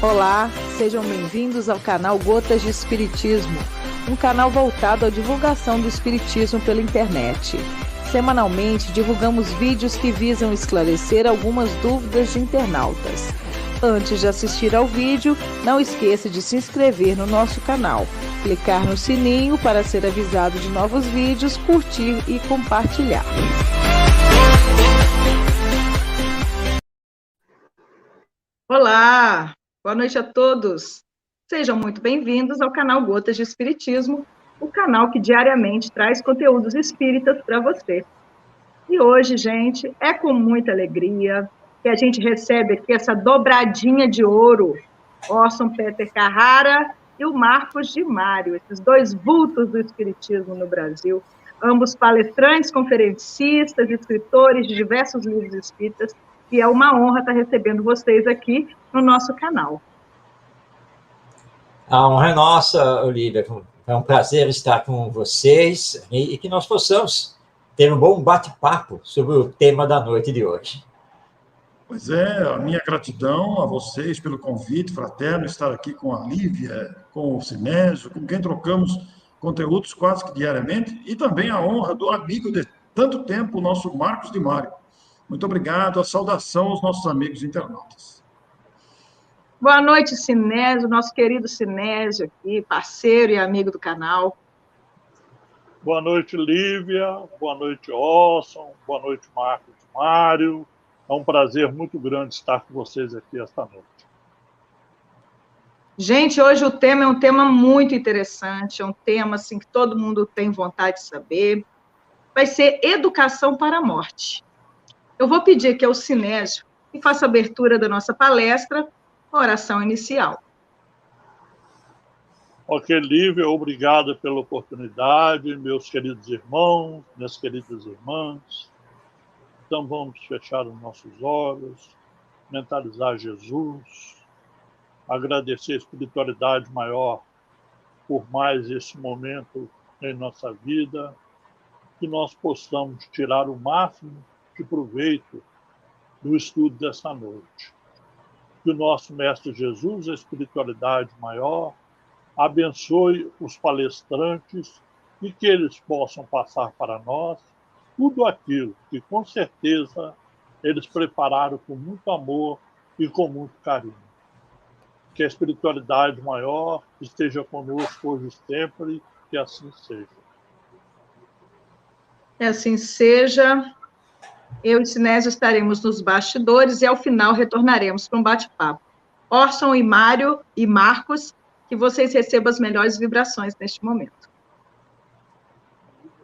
Olá, sejam bem-vindos ao canal Gotas de Espiritismo, um canal voltado à divulgação do Espiritismo pela internet. Semanalmente, divulgamos vídeos que visam esclarecer algumas dúvidas de internautas. Antes de assistir ao vídeo, não esqueça de se inscrever no nosso canal, clicar no sininho para ser avisado de novos vídeos, curtir e compartilhar. Olá, boa noite a todos. Sejam muito bem-vindos ao canal Gotas de Espiritismo, o canal que diariamente traz conteúdos espíritas para você. E hoje, gente, é com muita alegria que a gente recebe aqui essa dobradinha de ouro, Orson Peter Carrara e o Marcos de Mário, esses dois vultos do espiritismo no Brasil, ambos palestrantes, conferencistas, escritores de diversos livros espíritas, e é uma honra estar recebendo vocês aqui no nosso canal. A honra é nossa, Olívia. É um prazer estar com vocês e que nós possamos ter um bom bate-papo sobre o tema da noite de hoje. Pois é, a minha gratidão a vocês pelo convite fraterno, estar aqui com a Lívia, com o Sinésio, com quem trocamos conteúdos quase que diariamente, e também a honra do amigo de tanto tempo, o nosso Marcos de Mário. Muito obrigado, a saudação aos nossos amigos internautas. Boa noite, Sinésio, nosso querido Sinésio aqui, parceiro e amigo do canal. Boa noite, Lívia. Boa noite, Orson. Boa noite, Marcos de Mário. É um prazer muito grande estar com vocês aqui esta noite. Gente, hoje o tema é um tema muito interessante, é um tema assim, que todo mundo tem vontade de saber. Vai ser educação para a morte. Eu vou pedir aqui ao Sinésio que faça a abertura da nossa palestra, a oração inicial. Ok, Lívia, obrigado pela oportunidade, meus queridos irmãos, minhas queridas irmãs. Então vamos fechar os nossos olhos, mentalizar Jesus, agradecer a espiritualidade maior por mais esse momento em nossa vida, que nós possamos tirar o máximo de proveito do estudo dessa noite. Que o nosso Mestre Jesus, a espiritualidade maior, abençoe os palestrantes e que eles possam passar para nós tudo aquilo que, com certeza, eles prepararam com muito amor e com muito carinho. Que a espiritualidade maior esteja conosco hoje e sempre, que assim seja. Que assim seja. Eu e Sinésio estaremos nos bastidores e, ao final, retornaremos para um bate-papo. Orson e Mário e Marcos, que vocês recebam as melhores vibrações neste momento.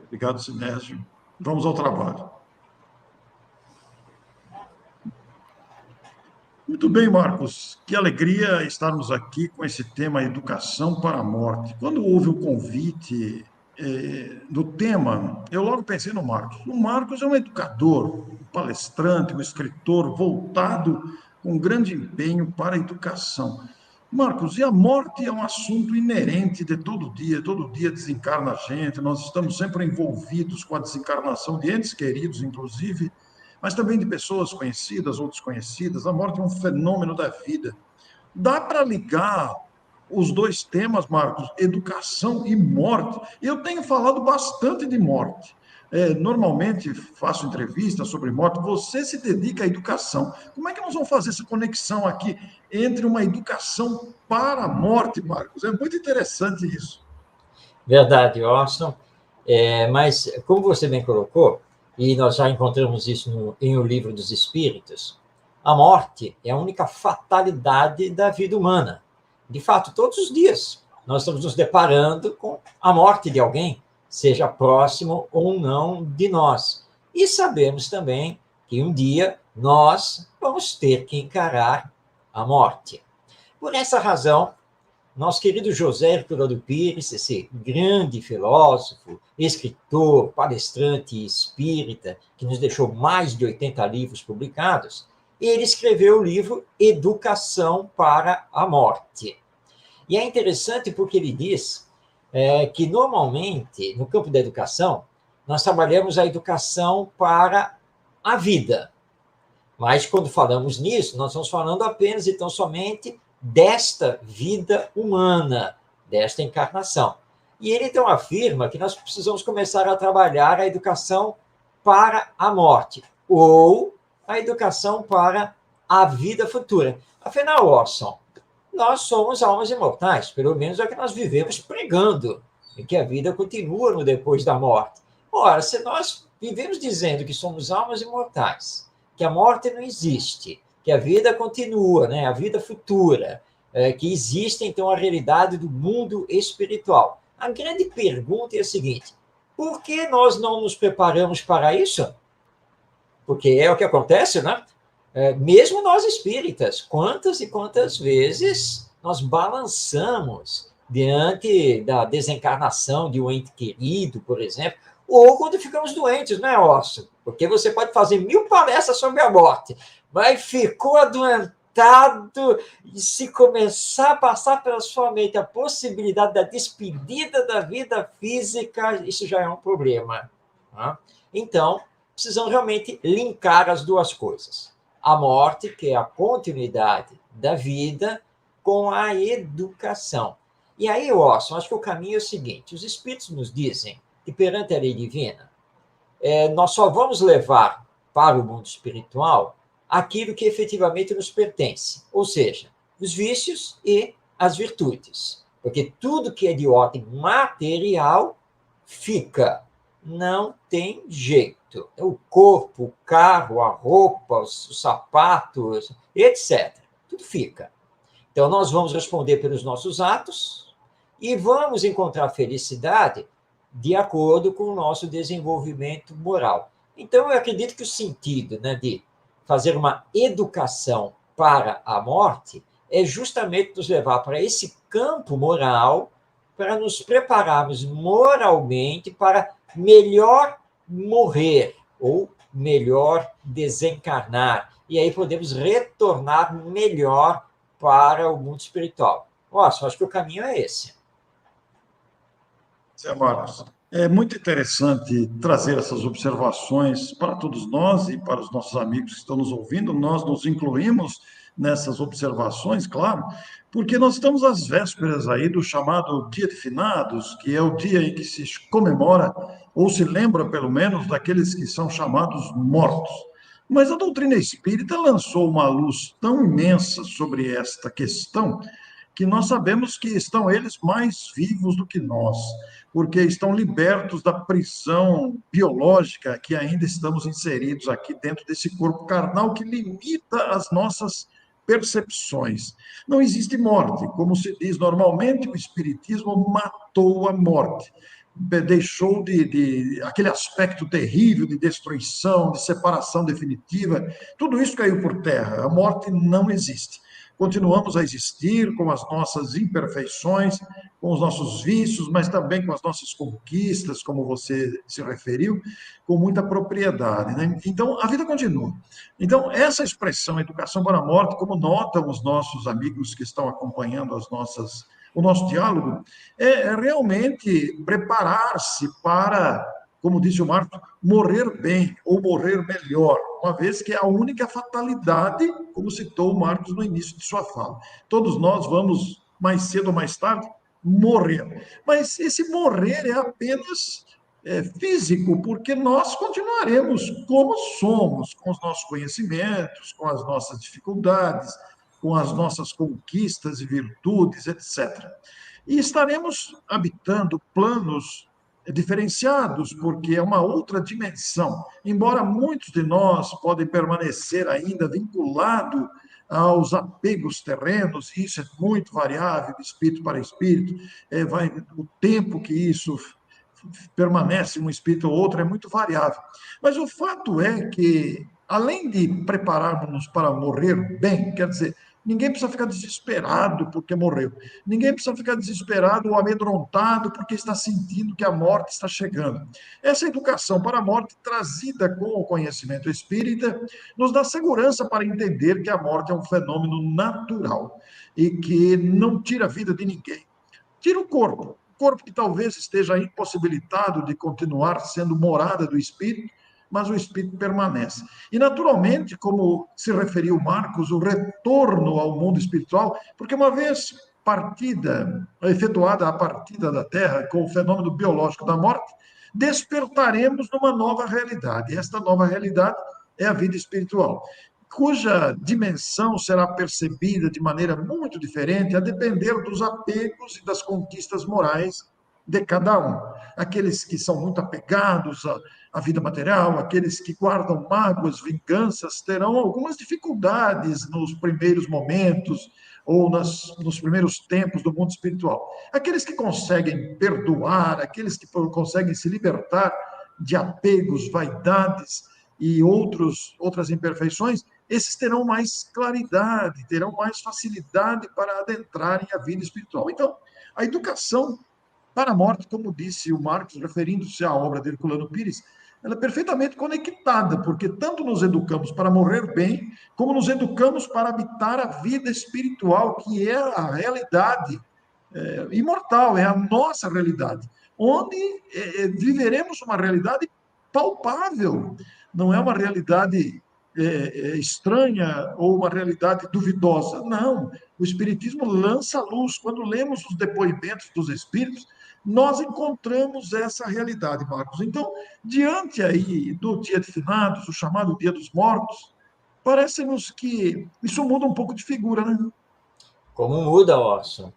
Obrigado, Sinésio. Vamos ao trabalho. Muito bem, Marcos. Que alegria estarmos aqui com esse tema Educação para a Morte. Quando houve o convite do tema, eu logo pensei no Marcos. O Marcos é um educador, um palestrante, um escritor voltado com grande empenho para a educação. Marcos, e a morte é um assunto inerente de todo dia desencarna a gente, nós estamos sempre envolvidos com a desencarnação de entes queridos, inclusive, mas também de pessoas conhecidas ou desconhecidas. A morte é um fenômeno da vida. Dá para ligar os dois temas, Marcos, educação e morte? Eu tenho falado bastante de morte. Normalmente faço entrevistas sobre morte, você se dedica à educação. Como é que nós vamos fazer essa conexão aqui entre uma educação para a morte, Marcos? É muito interessante isso. Verdade, Orson. Mas, como você bem colocou, e nós já encontramos isso em O Livro dos Espíritos, a morte é a única fatalidade da vida humana. De fato, todos os dias nós estamos nos deparando com a morte de alguém, seja próximo ou não de nós. E sabemos também que um dia nós vamos ter que encarar a morte. Por essa razão, nosso querido José Herculano Pires, esse grande filósofo, escritor, palestrante espírita, que nos deixou mais de 80 livros publicados, ele escreveu o livro Educação para a Morte. E é interessante porque ele diz que, normalmente, no campo da educação, nós trabalhamos a educação para a vida. Mas, quando falamos nisso, nós estamos falando apenas e tão somente desta vida humana, desta encarnação. E ele, então, afirma que nós precisamos começar a trabalhar a educação para a morte, ou a educação para a vida futura. Afinal, Orson, nós somos almas imortais, pelo menos é o que nós vivemos pregando, e que a vida continua no depois da morte. Ora, se nós vivemos dizendo que somos almas imortais, que a morte não existe, que a vida continua, né, a vida futura, que existe, então, a realidade do mundo espiritual. A grande pergunta é a seguinte: por que nós não nos preparamos para isso? Porque é o que acontece, né? Mesmo nós espíritas, quantas e quantas vezes nós balançamos diante da desencarnação de um ente querido, por exemplo, ou quando ficamos doentes, né, Orson? Porque você pode fazer 1000 palestras sobre a morte, mas ficou adoentado, e se começar a passar pela sua mente a possibilidade da despedida da vida física, isso já é um problema. Tá? Então, precisamos realmente linkar as duas coisas. A morte, que é a continuidade da vida, com a educação. E aí, Orson, acho que o caminho é o seguinte: os espíritos nos dizem que perante a lei divina, nós só vamos levar para o mundo espiritual aquilo que efetivamente nos pertence, ou seja, os vícios e as virtudes. Porque tudo que é de ordem material fica, não tem jeito. O corpo, o carro, a roupa, os sapatos, etc. Tudo fica. Então, nós vamos responder pelos nossos atos e vamos encontrar felicidade de acordo com o nosso desenvolvimento moral. Então, eu acredito que o sentido, né, de fazer uma educação para a morte é justamente nos levar para esse campo moral, para nos prepararmos moralmente para melhor morrer ou melhor desencarnar. E aí podemos retornar melhor para o mundo espiritual. Nossa, acho que o caminho é esse. Zé Marcos, é muito interessante trazer essas observações para todos nós e para os nossos amigos que estão nos ouvindo. Nós nos incluímos nessas observações, claro, porque nós estamos às vésperas aí do chamado Dia de Finados, que é o dia em que se comemora, ou se lembra, pelo menos, daqueles que são chamados mortos. Mas a doutrina espírita lançou uma luz tão imensa sobre esta questão que nós sabemos que estão eles mais vivos do que nós, porque estão libertos da prisão biológica que ainda estamos inseridos aqui dentro desse corpo carnal que limita as nossas percepções. Não existe morte, como se diz normalmente, o Espiritismo matou a morte. Deixou de aquele aspecto terrível de destruição, de separação definitiva, tudo isso caiu por terra. A morte não existe. Continuamos a existir com as nossas imperfeições, com os nossos vícios, mas também com as nossas conquistas, como você se referiu, com muita propriedade, né? Então, a vida continua. Então, essa expressão, educação para a morte, como notam os nossos amigos que estão acompanhando o nosso diálogo, é realmente preparar-se para, como disse o Marco, morrer bem ou morrer melhor, uma vez que é a única fatalidade, como citou o Marcos no início de sua fala. Todos nós vamos, mais cedo ou mais tarde, morrer. Mas esse morrer é apenas físico, porque nós continuaremos como somos, com os nossos conhecimentos, com as nossas dificuldades, com as nossas conquistas e virtudes, etc. E estaremos habitando planos diferenciados, porque é uma outra dimensão. Embora muitos de nós podem permanecer ainda vinculados aos apegos terrenos, e isso é muito variável, de espírito para espírito, o tempo que isso permanece um espírito ou outro é muito variável. Mas o fato é que, além de prepararmos-nos para morrer bem, quer dizer, ninguém precisa ficar desesperado porque morreu. Ninguém precisa ficar desesperado ou amedrontado porque está sentindo que a morte está chegando. Essa educação para a morte, trazida com o conhecimento espírita, nos dá segurança para entender que a morte é um fenômeno natural e que não tira a vida de ninguém. Tira o corpo que talvez esteja impossibilitado de continuar sendo morada do espírito, mas o espírito permanece. E, naturalmente, como se referiu Marcos, o retorno ao mundo espiritual, porque uma vez efetuada a partida da Terra com o fenômeno biológico da morte, despertaremos numa nova realidade. Esta nova realidade é a vida espiritual, cuja dimensão será percebida de maneira muito diferente a depender dos apegos e das conquistas morais de cada um. Aqueles que são muito apegados à vida material, aqueles que guardam mágoas, vinganças, terão algumas dificuldades nos primeiros momentos ou nos primeiros tempos do mundo espiritual. Aqueles que conseguem perdoar, aqueles que conseguem se libertar de apegos, vaidades e outras imperfeições, esses terão mais claridade, terão mais facilidade para adentrarem a vida espiritual. Então, a educação para a morte, como disse o Marcos, referindo-se à obra de Herculano Pires, ela é perfeitamente conectada, porque tanto nos educamos para morrer bem, como nos educamos para habitar a vida espiritual, que é a realidade imortal, é a nossa realidade, onde viveremos uma realidade palpável, não é uma realidade estranha ou uma realidade duvidosa. Não, o Espiritismo lança a luz. Quando lemos os depoimentos dos Espíritos, nós encontramos essa realidade, Marcos. Então, diante aí do Dia de Finados, o chamado Dia dos Mortos, parece-nos que isso muda um pouco de figura, né? Como muda, Orson.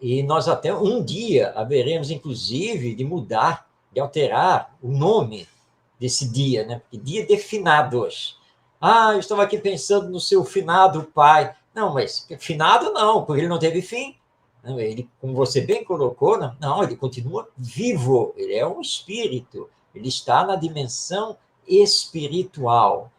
E nós até um dia haveremos, inclusive, de mudar, de alterar o nome desse dia, né? Porque dia de finados. Eu estava aqui pensando no seu finado pai. Não, mas finado não, porque ele não teve fim. Ele, como você bem colocou, não, ele continua vivo, ele é um espírito, ele está na dimensão espiritual.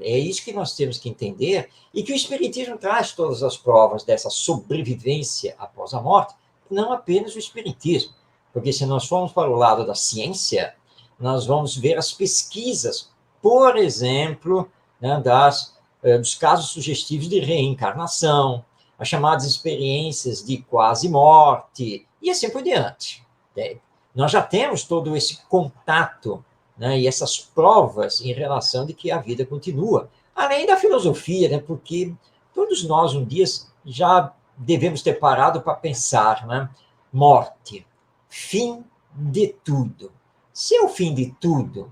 É isso que nós temos que entender, e que o Espiritismo traz todas as provas dessa sobrevivência após a morte, não apenas o Espiritismo, porque se nós formos para o lado da ciência, nós vamos ver as pesquisas, por exemplo, né, dos casos sugestivos de reencarnação, as chamadas experiências de quase morte, e assim por diante. Nós já temos todo esse contato, né, e essas provas em relação de que a vida continua. Além da filosofia, né, porque todos nós um dia já devemos ter parado para pensar, né? Morte, fim de tudo. Se é o fim de tudo,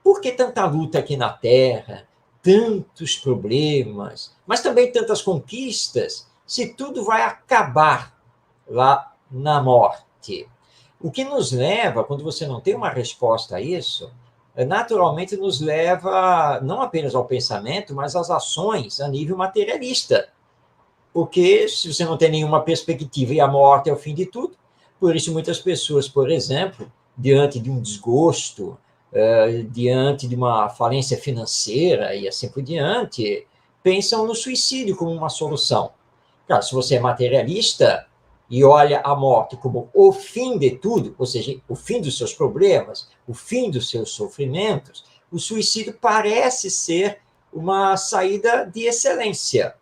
por que tanta luta aqui na Terra, tantos problemas, mas também tantas conquistas, se tudo vai acabar lá na morte? O que nos leva, quando você não tem uma resposta a isso, naturalmente nos leva não apenas ao pensamento, mas às ações a nível materialista. Porque se você não tem nenhuma perspectiva e a morte é o fim de tudo, por isso muitas pessoas, por exemplo, diante de um desgosto, diante de uma falência financeira e assim por diante, pensam no suicídio como uma solução. Claro, se você é materialista e olha a morte como o fim de tudo, ou seja, o fim dos seus problemas, o fim dos seus sofrimentos, o suicídio parece ser uma saída de excelência.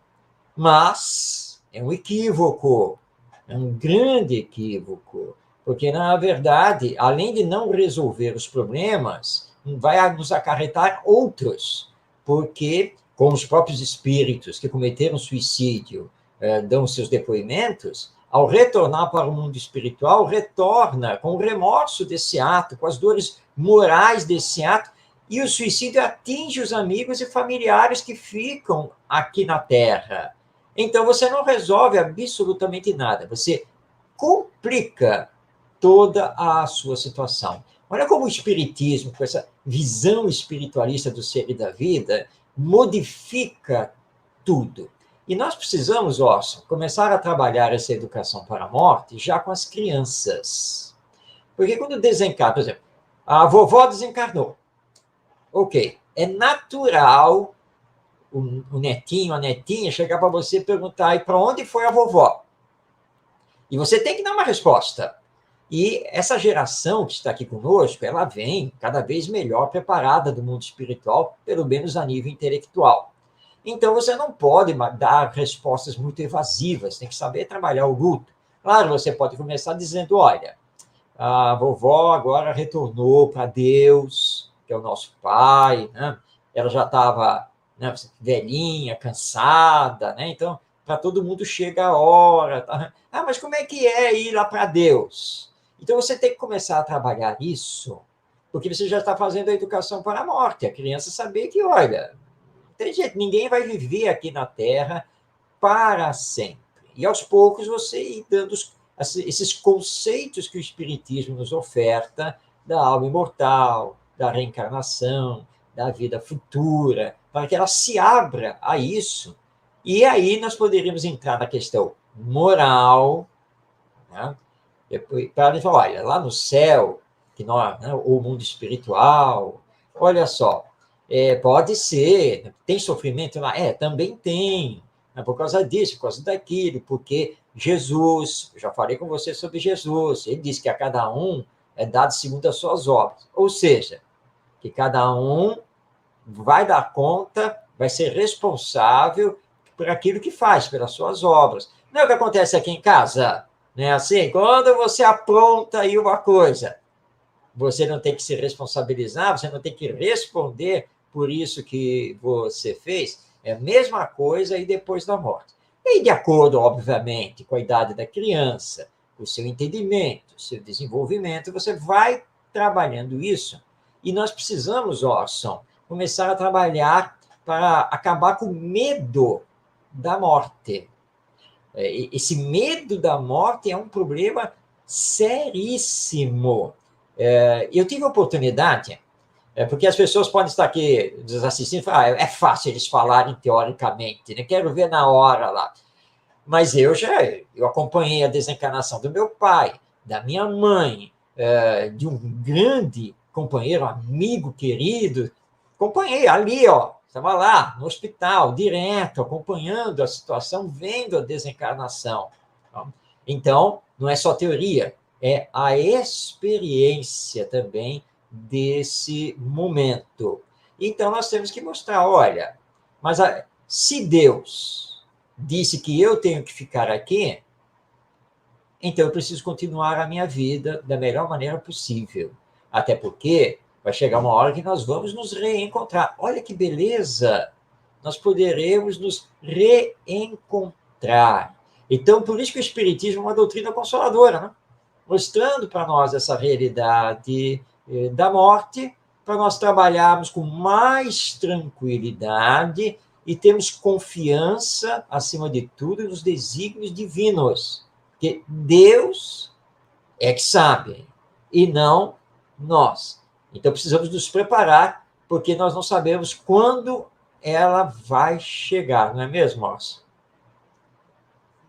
Mas é um equívoco, é um grande equívoco, porque, na verdade, além de não resolver os problemas, vai nos acarretar outros, porque, como os próprios espíritos que cometeram suicídio dão seus depoimentos, ao retornar para o mundo espiritual, retorna com o remorso desse ato, com as dores morais desse ato, e o suicídio atinge os amigos e familiares que ficam aqui na Terra. Então, você não resolve absolutamente nada, você complica toda a sua situação. Olha como o Espiritismo, com essa visão espiritualista do ser e da vida, modifica tudo. E nós precisamos, Orson, começar a trabalhar essa educação para a morte já com as crianças. Porque quando desencarna, por exemplo, a vovó desencarnou. Ok, é natural o netinho, a netinha, chegar para você e perguntar, e para onde foi a vovó? E você tem que dar uma resposta. E essa geração que está aqui conosco, ela vem cada vez melhor preparada do mundo espiritual, pelo menos a nível intelectual. Então, você não pode dar respostas muito evasivas, tem que saber trabalhar o luto. Claro, você pode começar dizendo, olha, a vovó agora retornou para Deus, que é o nosso pai, né? Ela já estava, né, velhinha, cansada, né? Então, para todo mundo chega a hora. Tá? Ah, mas como é que é ir lá para Deus? Então, você tem que começar a trabalhar isso, porque você já está fazendo a educação para a morte. A criança saber que, olha, não tem jeito, ninguém vai viver aqui na Terra para sempre. E, aos poucos, você ir dando esses conceitos que o Espiritismo nos oferta da alma imortal, da reencarnação, da vida futura, para que ela se abra a isso. E aí nós poderíamos entrar na questão moral, né? Para falar, olha, lá no céu, que nós, né, o mundo espiritual, olha só, pode ser, tem sofrimento lá? Também tem, né, por causa disso, por causa daquilo, porque Jesus, eu já falei com você sobre Jesus, ele disse que a cada um é dado segundo as suas obras, ou seja, que cada um vai dar conta, vai ser responsável por aquilo que faz, pelas suas obras. Não é o que acontece aqui em casa, né? Assim, quando você apronta aí uma coisa, você não tem que se responsabilizar, você não tem que responder por isso que você fez. É a mesma coisa aí depois da morte. E de acordo, obviamente, com a idade da criança, o seu entendimento, o seu desenvolvimento, você vai trabalhando isso. E nós precisamos, Orson, começar a trabalhar para acabar com o medo da morte. Esse medo da morte é um problema seríssimo. Eu tive a oportunidade, porque as pessoas podem estar aqui nos assistindo e falar, é fácil eles falarem teoricamente, né? Quero ver na hora lá. Mas eu acompanhei a desencarnação do meu pai, da minha mãe, de um grande companheiro, amigo querido, acompanhei ali, estava lá no hospital, direto, acompanhando a situação, vendo a desencarnação. Então, não é só teoria, é a experiência também desse momento. Então, nós temos que mostrar, olha, mas se Deus disse que eu tenho que ficar aqui, então eu preciso continuar a minha vida da melhor maneira possível. Até porque vai chegar uma hora que nós vamos nos reencontrar. Olha que beleza! Nós poderemos nos reencontrar. Então, por isso que o Espiritismo é uma doutrina consoladora, né? Mostrando para nós essa realidade da morte, para nós trabalharmos com mais tranquilidade e termos confiança, acima de tudo, nos desígnios divinos. Porque Deus é que sabe, e não nós. Então, precisamos nos preparar, porque nós não sabemos quando ela vai chegar, não é mesmo, Márcio?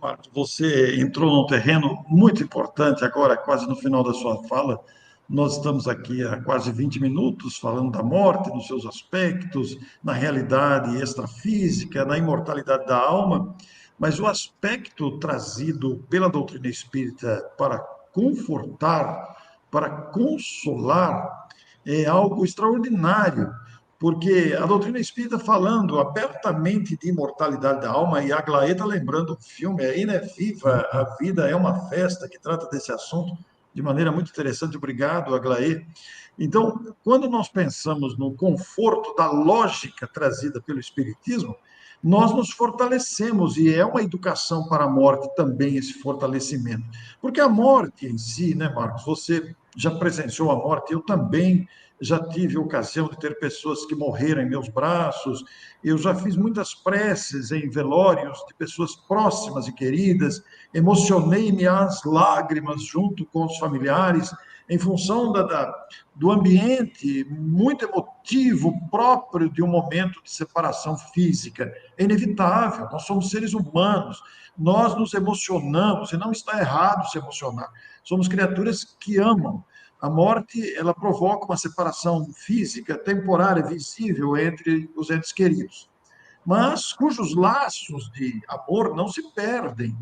Marcos, você entrou num terreno muito importante agora, quase no final da sua fala. Nós estamos aqui há quase 20 minutos falando da morte, nos seus aspectos, na realidade extrafísica, na imortalidade da alma, mas o aspecto trazido pela doutrina espírita para confortar, para consolar, é algo extraordinário, porque a doutrina espírita falando abertamente de imortalidade da alma, e a Aglaé está lembrando o filme aí, né? Viva, a vida é uma festa, que trata desse assunto de maneira muito interessante. Obrigado, Aglaé. Então, quando nós pensamos no conforto da lógica trazida pelo Espiritismo, nós nos fortalecemos, e é uma educação para a morte também esse fortalecimento. Porque a morte em si, né, Marcos? Você já presenciou a morte, eu também já tive a ocasião de ter pessoas que morreram em meus braços, eu já fiz muitas preces em velórios de pessoas próximas e queridas, emocionei-me às lágrimas junto com os familiares, em função do ambiente muito emotivo próprio de um momento de separação física. É inevitável, nós somos seres humanos, nós nos emocionamos, e não está errado se emocionar, somos criaturas que amam. A morte, ela provoca uma separação física, temporária, visível entre os entes queridos, mas cujos laços de amor não se perdem.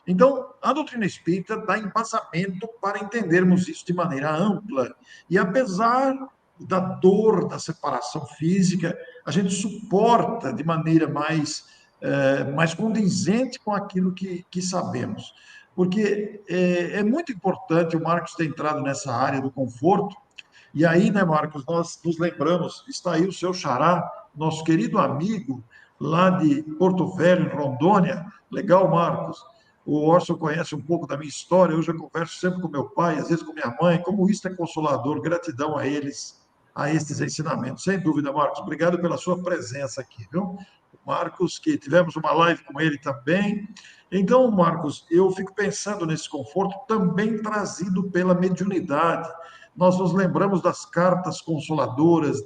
Então, a doutrina espírita dá embasamento para entendermos isso de maneira ampla. E apesar da dor da separação física, a gente suporta de maneira mais condizente com aquilo que sabemos. Porque é muito importante, o Marcos ter entrado nessa área do conforto, E aí, né, Marcos, nós nos lembramos, está aí o seu xará, nosso querido amigo lá de Porto Velho, em Rondônia. Legal, Marcos. O Orson conhece um pouco da minha história, eu já converso sempre com meu pai, às vezes com minha mãe, como isso é consolador, gratidão a eles, a estes ensinamentos. Sem dúvida, Marcos, obrigado pela sua presença aqui, viu? Marcos, que tivemos uma live com ele também. Então, Marcos, eu fico pensando nesse conforto também trazido pela mediunidade. Nós nos lembramos das cartas consoladoras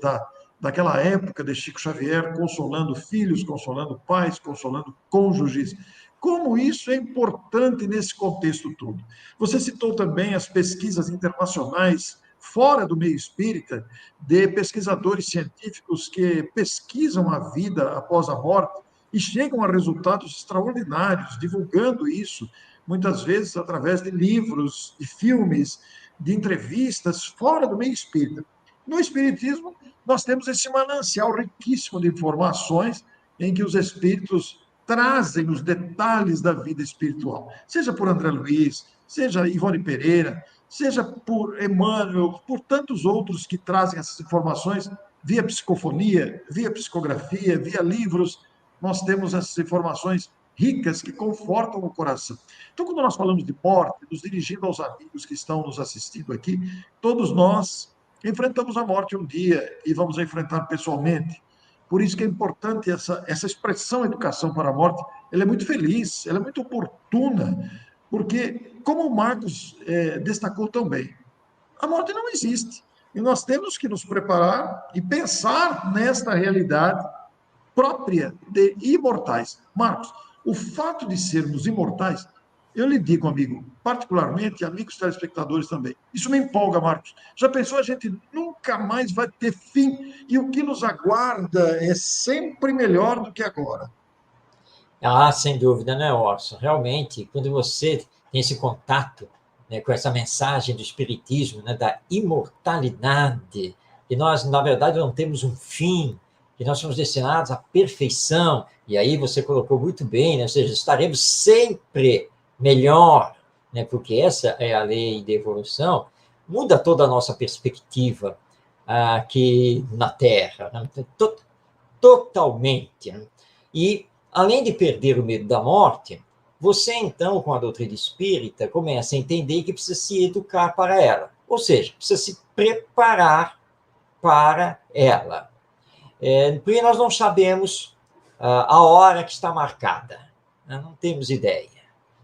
daquela época de Chico Xavier, consolando filhos, consolando pais, consolando cônjuges. Como isso é importante nesse contexto todo. Você citou também as pesquisas internacionais fora do meio espírita, de pesquisadores científicos que pesquisam a vida após a morte e chegam a resultados extraordinários, divulgando isso, muitas vezes através de livros, de filmes, de entrevistas fora do meio espírita. No Espiritismo, nós temos esse manancial riquíssimo de informações em que os espíritos trazem os detalhes da vida espiritual, seja por André Luiz, seja Ivone Pereira, seja por Emmanuel, por tantos outros que trazem essas informações via psicofonia, via psicografia, via livros. Nós temos essas informações ricas que confortam o coração. Então, quando nós falamos de morte, nos dirigindo aos amigos que estão nos assistindo aqui, todos nós enfrentamos a morte um dia e vamos enfrentar pessoalmente. Por isso que é importante essa expressão educação para a morte, ela é muito feliz, ela é muito oportuna, porque, como o Marcos destacou também, a morte não existe. E nós temos que nos preparar e pensar nesta realidade própria de imortais. Marcos, o fato de sermos imortais, eu lhe digo, amigo, particularmente, amigos telespectadores também, isso me empolga, Marcos. Já pensou, a gente nunca mais vai ter fim, e o que nos aguarda é sempre melhor do que agora. Ah, sem dúvida, né, Orson? Realmente, quando você tem esse contato, né, com essa mensagem do Espiritismo, né, da imortalidade, que nós, na verdade, não temos um fim, que nós somos destinados à perfeição, e aí você colocou muito bem, né, ou seja, estaremos sempre melhor, né, porque essa é a lei de evolução, muda toda a nossa perspectiva aqui na Terra, né, totalmente. Né? E além de perder o medo da morte, você, então, com a doutrina espírita, começa a entender que precisa se educar para ela. Ou seja, precisa se preparar para ela. Porque nós não sabemos a hora que está marcada. Né? Não temos ideia.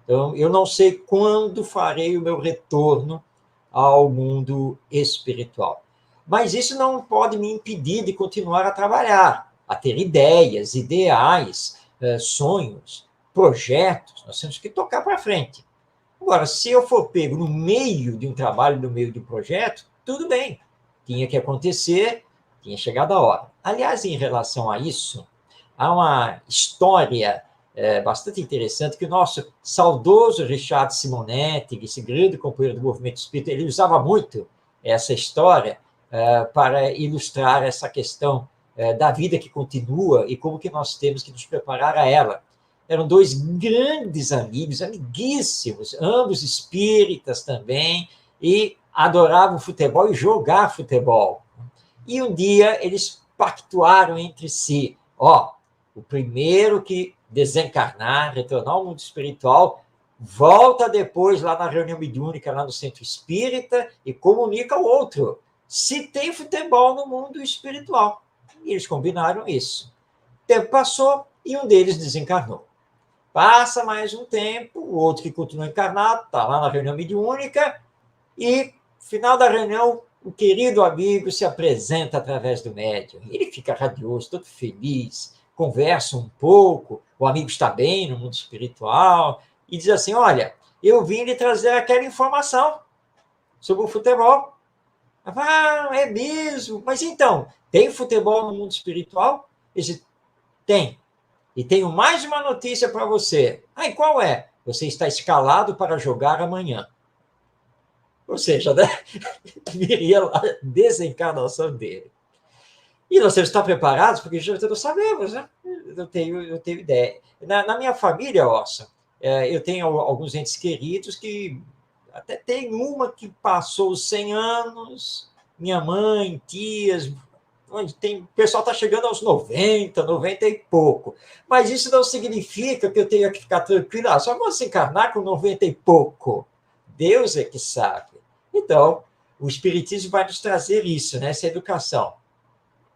Então, eu não sei quando farei o meu retorno ao mundo espiritual. Mas isso não pode me impedir de continuar a trabalhar, a ter ideias, ideais, sonhos, projetos. Nós temos que tocar para frente. Agora, se eu for pego no meio de um trabalho, no meio de um projeto, tudo bem. Tinha que acontecer, tinha chegado a hora. Aliás, em relação a isso, há uma história bastante interessante que o nosso saudoso Richard Simonetti, esse grande companheiro do movimento espírita, ele usava muito essa história para ilustrar essa questão da vida que continua e como que nós temos que nos preparar a ela. Eram dois grandes amigos, amiguíssimos, ambos espíritas também, e adoravam futebol e jogar futebol. E um dia eles pactuaram entre si, o primeiro que desencarnar, retornar ao mundo espiritual, volta depois lá na reunião mediúnica, lá no centro espírita, e comunica ao outro se tem futebol no mundo espiritual. E eles combinaram isso. O tempo passou e um deles desencarnou. Passa mais um tempo, o outro que continua encarnado está lá na reunião mediúnica e, no final da reunião, o querido amigo se apresenta através do médium. Ele fica radioso, todo feliz, conversa um pouco, o amigo está bem no mundo espiritual e diz assim, olha, eu vim lhe trazer aquela informação sobre o futebol. É mesmo? Mas então, tem futebol no mundo espiritual? Ele diz, tem. E tenho mais uma notícia para você. E qual é? Você está escalado para jogar amanhã. Ou seja, né? Viria lá a desencarnação dele. E nós temos que estar preparados, porque já não sabemos, né? Eu tenho ideia. Na minha família, eu tenho alguns entes queridos que até tem uma que passou os 100 anos, minha mãe, tias, o pessoal está chegando aos 90, 90 e pouco. Mas isso não significa que eu tenha que ficar tranquilo, só vou se encarnar com 90 e pouco. Deus é que sabe. Então, o Espiritismo vai nos trazer isso, né? Essa educação.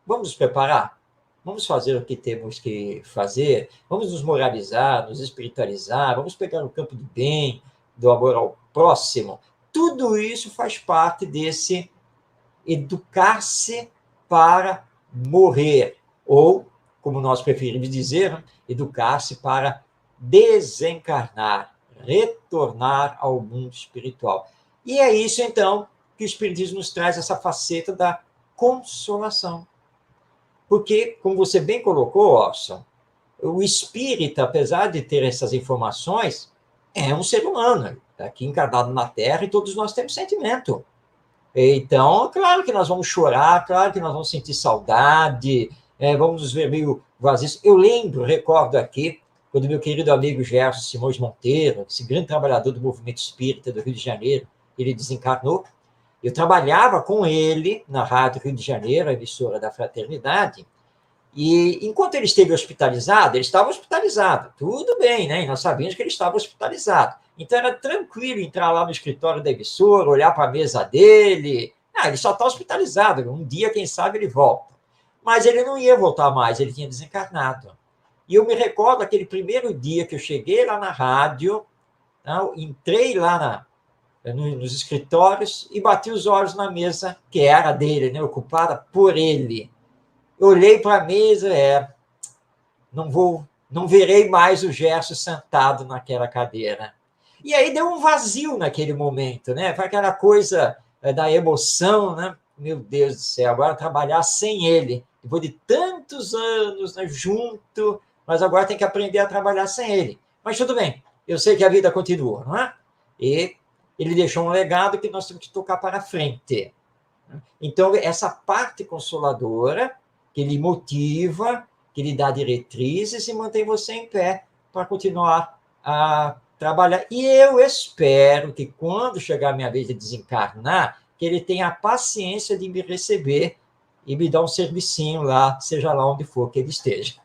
Vamos nos preparar? Vamos fazer o que temos que fazer? Vamos nos moralizar, nos espiritualizar, vamos pegar no campo do bem, do amor ao próximo. Tudo isso faz parte desse educar-se para morrer, ou, como nós preferimos dizer, educar-se para desencarnar, retornar ao mundo espiritual. E é isso, então, que o Espiritismo nos traz, essa faceta da consolação. Porque, como você bem colocou, Orson, o espírita, apesar de ter essas informações, é um ser humano, está aqui encarnado na Terra e todos nós temos sentimento. Então, claro que nós vamos chorar, claro que nós vamos sentir saudade, vamos nos ver meio vazios. Eu recordo aqui, quando meu querido amigo Gerson Simões Monteiro, esse grande trabalhador do movimento espírita do Rio de Janeiro, ele desencarnou. Eu trabalhava com ele na Rádio Rio de Janeiro, a emissora da Fraternidade, e enquanto ele esteve hospitalizado, ele estava hospitalizado, tudo bem, né? E nós sabíamos que ele estava hospitalizado. Então era tranquilo entrar lá no escritório da emissora, olhar para a mesa dele. Ele só está hospitalizado, um dia, quem sabe, ele volta. Mas ele não ia voltar mais, ele tinha desencarnado. E eu me recordo aquele primeiro dia que eu cheguei lá na rádio, entrei lá nos escritórios e bati os olhos na mesa, que era dele, né, ocupada por ele. Eu olhei para a mesa, não verei mais o Gerson sentado naquela cadeira. E aí deu um vazio naquele momento, né? Foi aquela coisa da emoção, né? Meu Deus do céu, agora trabalhar sem ele, depois de tantos anos, né, junto, mas agora tem que aprender a trabalhar sem ele. Mas tudo bem, eu sei que a vida continua, não é? E ele deixou um legado que nós temos que tocar para frente. Então, essa parte consoladora, que lhe motiva, que lhe dá diretrizes e mantém você em pé para continuar a trabalhar. E eu espero que, quando chegar a minha vez de desencarnar, que ele tenha a paciência de me receber e me dar um servicinho lá, seja lá onde for que ele esteja.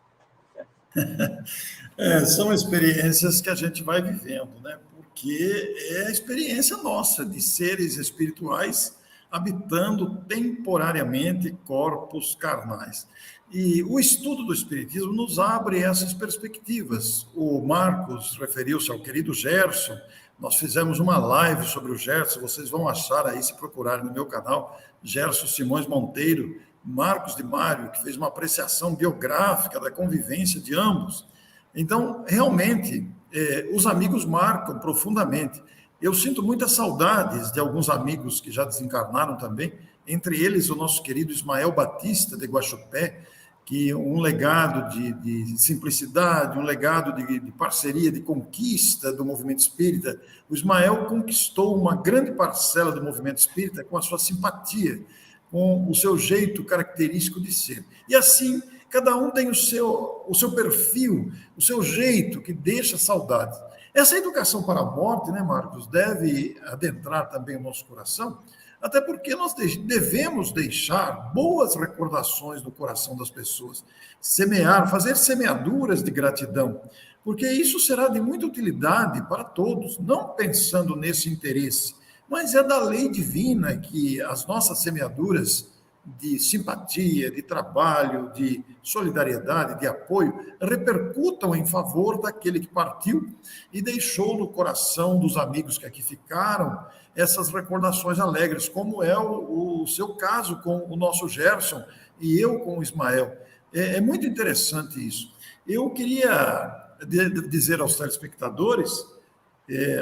São experiências que a gente vai vivendo, né? Porque é a experiência nossa de seres espirituais habitando temporariamente corpos carnais. E o estudo do Espiritismo nos abre essas perspectivas. O Marcos referiu-se ao querido Gerson, nós fizemos uma live sobre o Gerson, vocês vão achar aí, se procurarem no meu canal, Gerson Simões Monteiro, Marcos de Mário, que fez uma apreciação biográfica da convivência de ambos. Então, realmente, os amigos marcam profundamente. Eu sinto muitas saudades de alguns amigos que já desencarnaram também, entre eles o nosso querido Ismael Batista de Guaxupé, que um legado de simplicidade, um legado de parceria, de conquista do movimento espírita. O Ismael conquistou uma grande parcela do movimento espírita com a sua simpatia, com o seu jeito característico de ser. E assim, cada um tem o seu perfil, o seu jeito que deixa saudade. Essa educação para a morte, né, Marcos, deve adentrar também o nosso coração, até porque nós devemos deixar boas recordações no coração das pessoas, fazer semeaduras de gratidão, porque isso será de muita utilidade para todos, não pensando nesse interesse, mas é da lei divina que as nossas semeaduras de simpatia, de trabalho, de solidariedade, de apoio, repercutam em favor daquele que partiu e deixou no coração dos amigos que aqui ficaram essas recordações alegres, como é o seu caso com o nosso Gerson e eu com o Ismael. É muito interessante isso. Eu queria dizer aos telespectadores,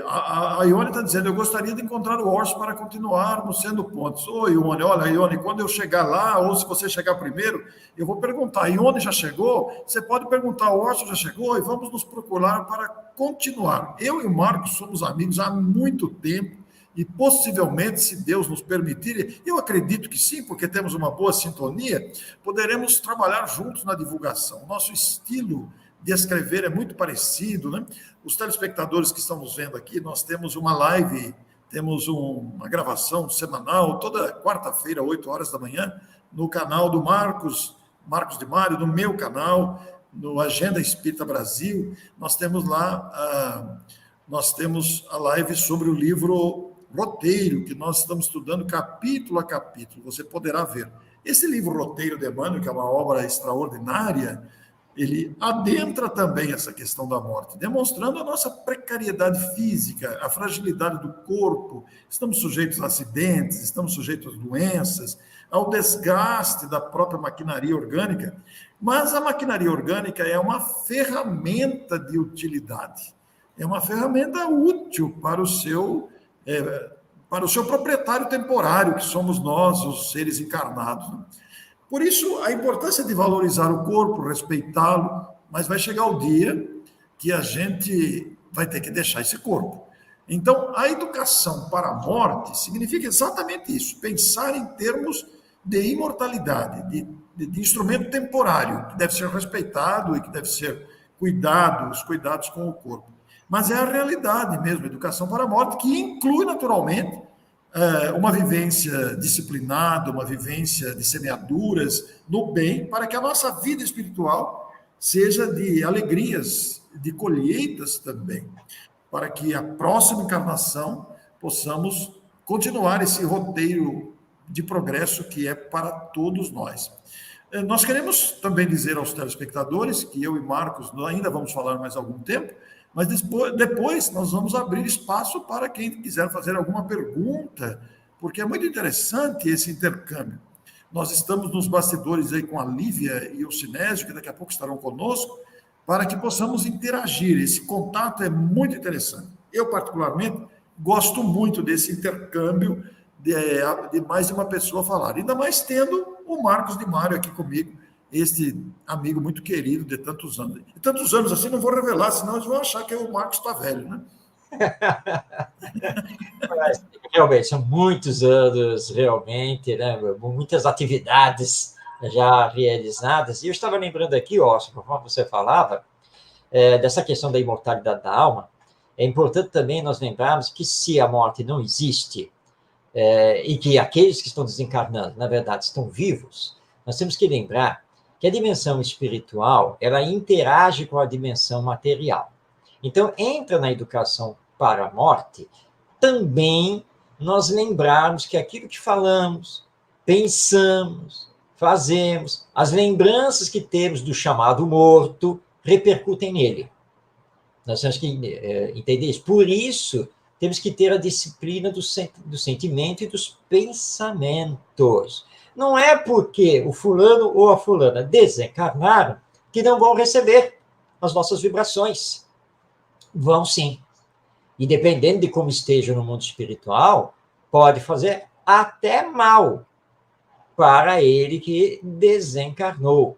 a Ione está dizendo, eu gostaria de encontrar o Orson para continuarmos sendo pontos. Ô, Ione, olha, Ione, quando eu chegar lá, ou se você chegar primeiro, eu vou perguntar, Ione já chegou? Você pode perguntar, o Orson já chegou? E vamos nos procurar para continuar. Eu e o Marcos somos amigos há muito tempo, e possivelmente, se Deus nos permitir, eu acredito que sim, porque temos uma boa sintonia, poderemos trabalhar juntos na divulgação. Nosso estilo de escrever é muito parecido, né? Os telespectadores que estão nos vendo aqui, nós temos uma live temos uma gravação semanal, toda quarta-feira, 8 horas da manhã, no canal do Marcos de Mário, no meu canal, no Agenda Espírita Brasil. Nós temos lá, nós temos a live sobre o livro Roteiro, que nós estamos estudando capítulo a capítulo, você poderá ver. Esse livro Roteiro de Emmanuel, que é uma obra extraordinária, ele adentra também essa questão da morte, demonstrando a nossa precariedade física, a fragilidade do corpo. Estamos sujeitos a acidentes, estamos sujeitos a doenças, ao desgaste da própria maquinaria orgânica, mas a maquinaria orgânica é uma ferramenta de utilidade, é uma ferramenta útil para o seu proprietário temporário, que somos nós, os seres encarnados. Por isso, a importância de valorizar o corpo, respeitá-lo, mas vai chegar o dia que a gente vai ter que deixar esse corpo. Então, a educação para a morte significa exatamente isso, pensar em termos de imortalidade, de instrumento temporário, que deve ser respeitado e que deve ser cuidado, os cuidados com o corpo. Mas é a realidade mesmo, educação para a morte, que inclui, naturalmente, uma vivência disciplinada, uma vivência de semeaduras no bem, para que a nossa vida espiritual seja de alegrias, de colheitas também, para que a próxima encarnação possamos continuar esse roteiro de progresso que é para todos nós. Nós queremos também dizer aos telespectadores que eu e Marcos ainda vamos falar mais algum tempo, mas depois nós vamos abrir espaço para quem quiser fazer alguma pergunta, porque é muito interessante esse intercâmbio. Nós estamos nos bastidores aí com a Lívia e o Sinésio, que daqui a pouco estarão conosco, para que possamos interagir. Esse contato é muito interessante. Eu, particularmente, gosto muito desse intercâmbio de mais de uma pessoa falar, ainda mais tendo o Marcos de Mário aqui comigo, este amigo muito querido de tantos anos. E tantos anos assim não vou revelar, senão eles vão achar que o Marcos está velho, né? Realmente, são muitos anos, realmente, né? Muitas atividades já realizadas. E eu estava lembrando aqui, Oscar, conforme você falava, dessa questão da imortalidade da alma. É importante também nós lembrarmos que se a morte não existe, e que aqueles que estão desencarnando, na verdade, estão vivos, nós temos que lembrar que a dimensão espiritual, ela interage com a dimensão material. Então, entra na educação para a morte, também nós lembrarmos que aquilo que falamos, pensamos, fazemos, as lembranças que temos do chamado morto, repercutem nele. Nós temos que entender isso. Por isso, temos que ter a disciplina do sentimento e dos pensamentos. Não é porque o fulano ou a fulana desencarnaram que não vão receber as nossas vibrações. Vão sim. E dependendo de como esteja no mundo espiritual, pode fazer até mal para ele que desencarnou.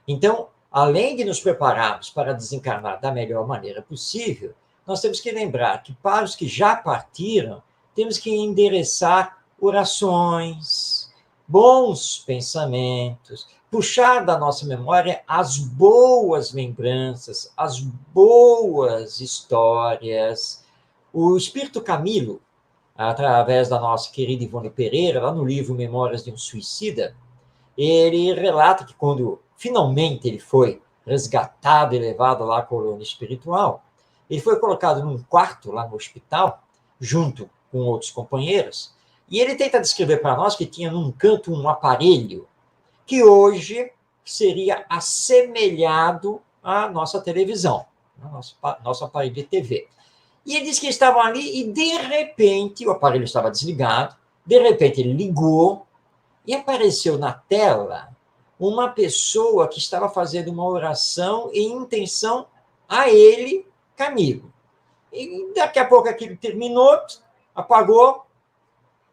Então, além de nos prepararmos para desencarnar da melhor maneira possível, nós temos que lembrar que para os que já partiram, temos que endereçar orações, bons pensamentos, puxar da nossa memória as boas lembranças, as boas histórias. O Espírito Camilo, através da nossa querida Ivone Pereira, lá no livro Memórias de um Suicida, ele relata que quando finalmente ele foi resgatado e levado lá à colônia espiritual, ele foi colocado num quarto lá no hospital, junto com outros companheiros, e ele tenta descrever para nós que tinha num canto um aparelho que hoje seria assemelhado à nossa televisão, nosso aparelho de TV. E ele disse que estavam ali e, de repente, o aparelho estava desligado, de repente ele ligou e apareceu na tela uma pessoa que estava fazendo uma oração em intenção a ele, Camilo. E daqui a pouco aquilo terminou, apagou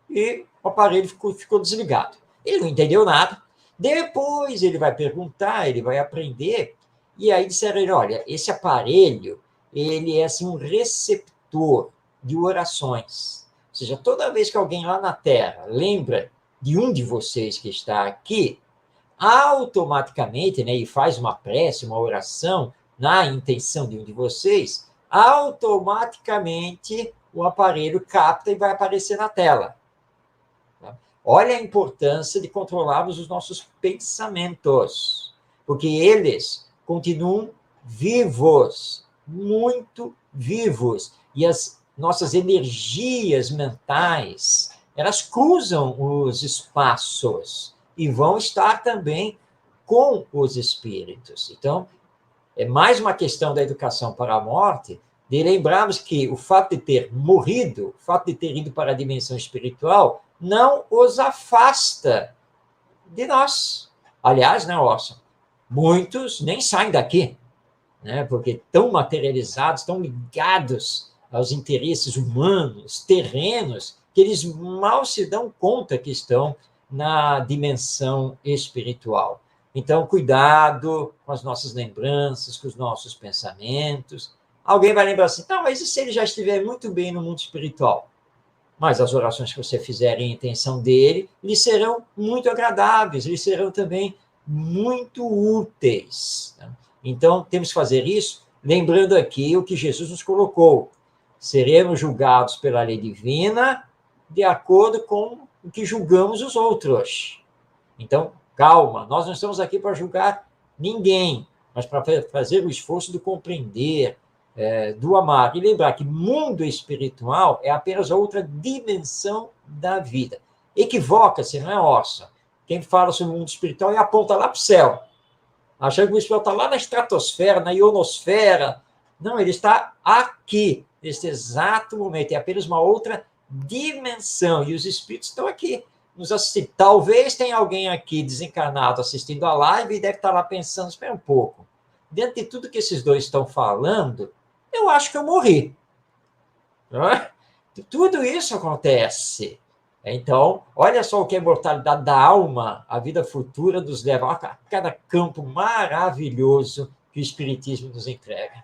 e o aparelho ficou desligado. Ele não entendeu nada. Depois ele vai perguntar, ele vai aprender, e aí disseram ele, olha, esse aparelho, ele é assim, um receptor de orações. Ou seja, toda vez que alguém lá na Terra lembra de um de vocês que está aqui, automaticamente, né, e faz uma prece, uma oração, na intenção de um de vocês, automaticamente o aparelho capta e vai aparecer na tela. Tá? Olha a importância de controlarmos os nossos pensamentos, porque eles continuam vivos, muito vivos, e as nossas energias mentais, elas cruzam os espaços e vão estar também com os espíritos. Então, é mais uma questão da educação para a morte, de lembrarmos que o fato de ter morrido, o fato de ter ido para a dimensão espiritual, não os afasta de nós. Aliás, né, Orson? Muitos nem saem daqui, né, porque estão materializados, estão ligados aos interesses humanos, terrenos, que eles mal se dão conta que estão na dimensão espiritual. Então, cuidado com as nossas lembranças, com os nossos pensamentos. Alguém vai lembrar assim, não, mas e se ele já estiver muito bem no mundo espiritual? Mas as orações que você fizer em intenção dele, lhe serão muito agradáveis, lhe serão também muito úteis. Então, temos que fazer isso, lembrando aqui o que Jesus nos colocou. Seremos julgados pela lei divina de acordo com o que julgamos os outros. Então, calma, nós não estamos aqui para julgar ninguém, mas para fazer o esforço de compreender, do amar. E lembrar que mundo espiritual é apenas outra dimensão da vida. Equivoca-se, não é, Orson? Quem fala sobre o mundo espiritual e aponta lá para o céu, achando que o espiritual está lá na estratosfera, na ionosfera. Não, ele está aqui, neste exato momento. É apenas uma outra dimensão. E os espíritos estão aqui, nos assistindo. Talvez tenha alguém aqui desencarnado assistindo a live e deve estar lá pensando, espera um pouco, dentro de tudo que esses dois estão falando, eu acho que eu morri. Tudo isso acontece. Então, olha só o que é a imortalidade da alma, a vida futura nos leva a cada campo maravilhoso que o Espiritismo nos entrega.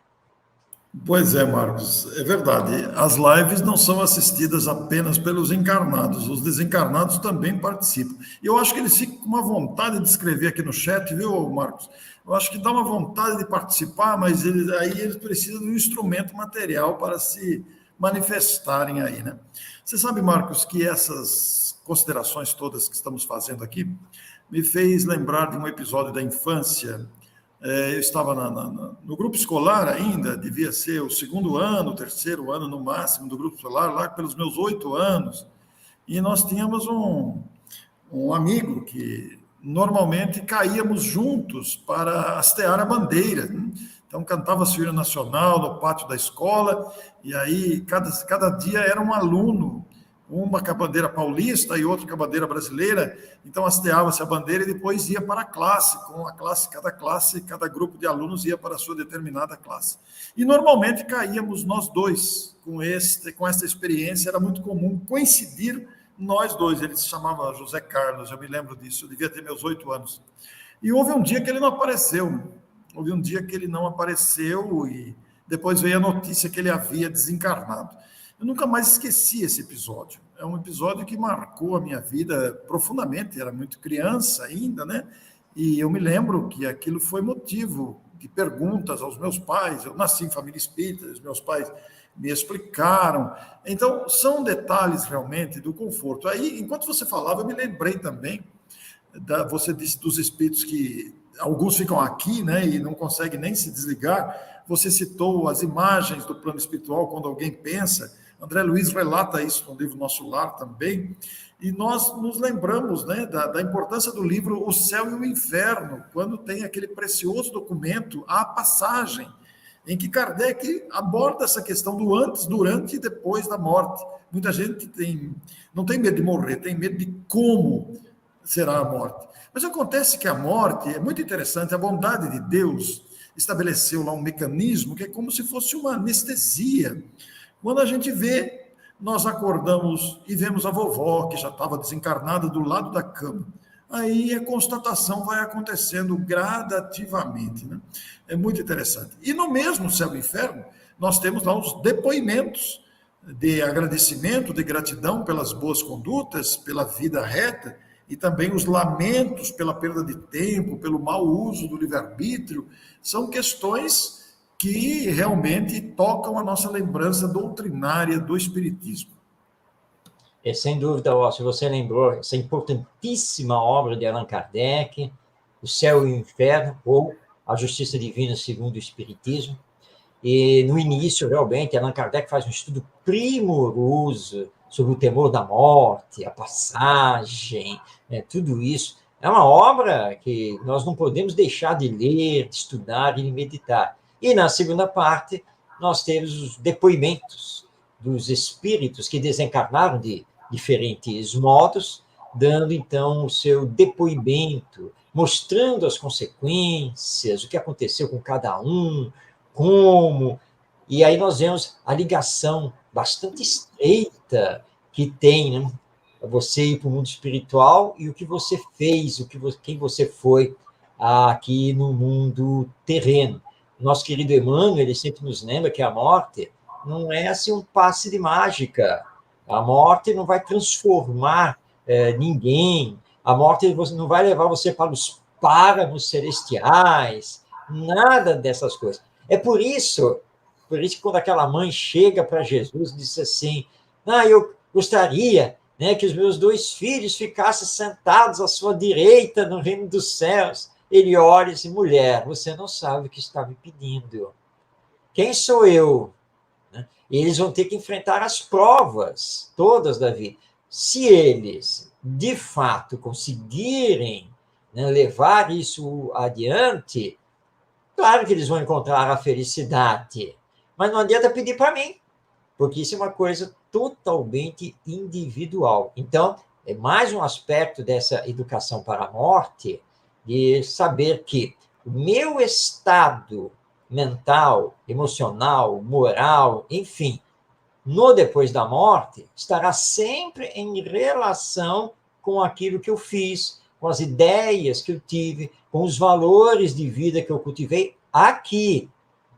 Pois é, Marcos, é verdade. As lives não são assistidas apenas pelos encarnados, os desencarnados também participam. E eu acho que eles ficam com uma vontade de escrever aqui no chat, viu, Marcos? Eu acho que dá uma vontade de participar, mas aí eles precisam de um instrumento material para se manifestarem aí, né? Você sabe, Marcos, que essas considerações todas que estamos fazendo aqui me fez lembrar de um episódio da infância. Eu estava no grupo escolar ainda, devia ser o 2º ano, o 3º ano no máximo do grupo escolar, lá pelos meus 8 anos, e nós tínhamos um amigo que normalmente caíamos juntos para hastear a bandeira, né? Então cantava-se o hino nacional no pátio da escola, e aí cada dia era um aluno, uma com a bandeira paulista e outra com a bandeira brasileira, então hasteava-se a bandeira e depois ia para a classe, cada grupo de alunos ia para a sua determinada classe. E normalmente caíamos nós dois com essa experiência, era muito comum coincidir nós dois. Ele se chamava José Carlos, eu me lembro disso, eu devia ter meus 8 anos. E houve um dia que ele não apareceu, e depois veio a notícia que ele havia desencarnado. Eu nunca mais esqueci esse episódio. É um episódio que marcou a minha vida profundamente. Era muito criança ainda, né? E eu me lembro que aquilo foi motivo de perguntas aos meus pais. Eu nasci em família espírita, os meus pais me explicaram. Então, são detalhes realmente do conforto. Aí, enquanto você falava, eu me lembrei também, você disse dos espíritos que alguns ficam aqui, né, e não conseguem nem se desligar. Você citou as imagens do plano espiritual quando alguém pensa. André Luiz relata isso no livro Nosso Lar também, e nós nos lembramos, né, da importância do livro O Céu e o Inferno, quando tem aquele precioso documento, A Passagem, em que Kardec aborda essa questão do antes, durante e depois da morte. Muita gente não tem medo de morrer, tem medo de como será a morte. Mas acontece que a morte é muito interessante, a bondade de Deus estabeleceu lá um mecanismo que é como se fosse uma anestesia. Quando a gente vê, nós acordamos e vemos a vovó, que já estava desencarnada, do lado da cama. Aí a constatação vai acontecendo gradativamente, né? É muito interessante. E no mesmo céu e inferno, nós temos lá os depoimentos de agradecimento, de gratidão pelas boas condutas, pela vida reta, e também os lamentos pela perda de tempo, pelo mau uso do livre-arbítrio. São questões que realmente tocam a nossa lembrança doutrinária do Espiritismo. Sem dúvida, ó, se você lembrou, essa importantíssima obra de Allan Kardec, O Céu e o Inferno, ou A Justiça Divina segundo o Espiritismo. E, no início, realmente, Allan Kardec faz um estudo primoroso sobre o temor da morte, a passagem, tudo isso. É uma obra que nós não podemos deixar de ler, de estudar e de meditar. E, na segunda parte, nós temos os depoimentos dos espíritos que desencarnaram de diferentes modos, dando, então, o seu depoimento, mostrando as consequências, o que aconteceu com cada um, como. E aí nós vemos a ligação bastante estreita que tem, né? Você ir para o mundo espiritual e o que você fez, quem você foi aqui no mundo terreno. Nosso querido Emmanuel, ele sempre nos lembra que a morte não é assim um passe de mágica. A morte não vai transformar ninguém. A morte não vai levar você para os páramos celestiais, nada dessas coisas. É por isso que quando aquela mãe chega para Jesus e diz assim, eu gostaria, né, que os meus 2 filhos ficassem sentados à sua direita no reino dos céus. Ele olha e diz, mulher, você não sabe o que está me pedindo. Quem sou eu? E eles vão ter que enfrentar as provas todas da vida. Se eles, de fato, conseguirem, né, levar isso adiante, claro que eles vão encontrar a felicidade, mas não adianta pedir para mim, porque isso é uma coisa totalmente individual. Então, é mais um aspecto dessa educação para a morte, de saber que o meu estado mental, emocional, moral, enfim, no depois da morte, estará sempre em relação com aquilo que eu fiz, com as ideias que eu tive, com os valores de vida que eu cultivei aqui,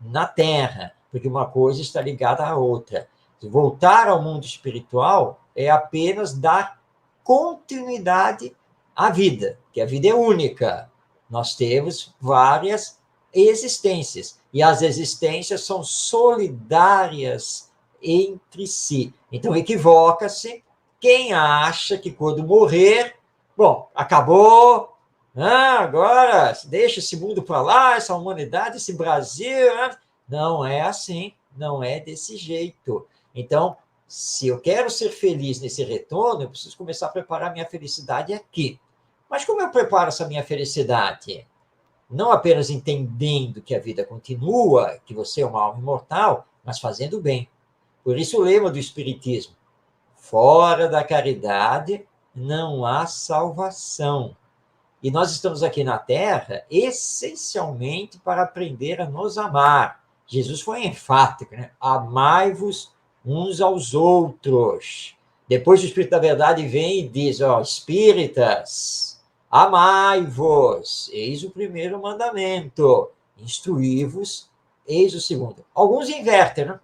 na Terra, porque uma coisa está ligada à outra. Voltar ao mundo espiritual é apenas dar continuidade à vida, que a vida é única. Nós temos várias existências, e as existências são solidárias entre si. Então, equivoca-se quem acha que quando morrer, bom, acabou, agora deixa esse mundo para lá, essa humanidade, esse Brasil. Não é assim, não é desse jeito. Então, se eu quero ser feliz nesse retorno, eu preciso começar a preparar minha felicidade aqui. Mas como eu preparo essa minha felicidade? Não apenas entendendo que a vida continua, que você é uma alma imortal, mas fazendo bem. Por isso o lema do Espiritismo, fora da caridade não há salvação. E nós estamos aqui na Terra essencialmente para aprender a nos amar. Jesus foi enfático, né? Amai-vos uns aos outros. Depois o Espírito da Verdade vem e diz, espíritas, amai-vos, eis o primeiro mandamento. Instruí-vos, eis o segundo. Alguns invertem, né?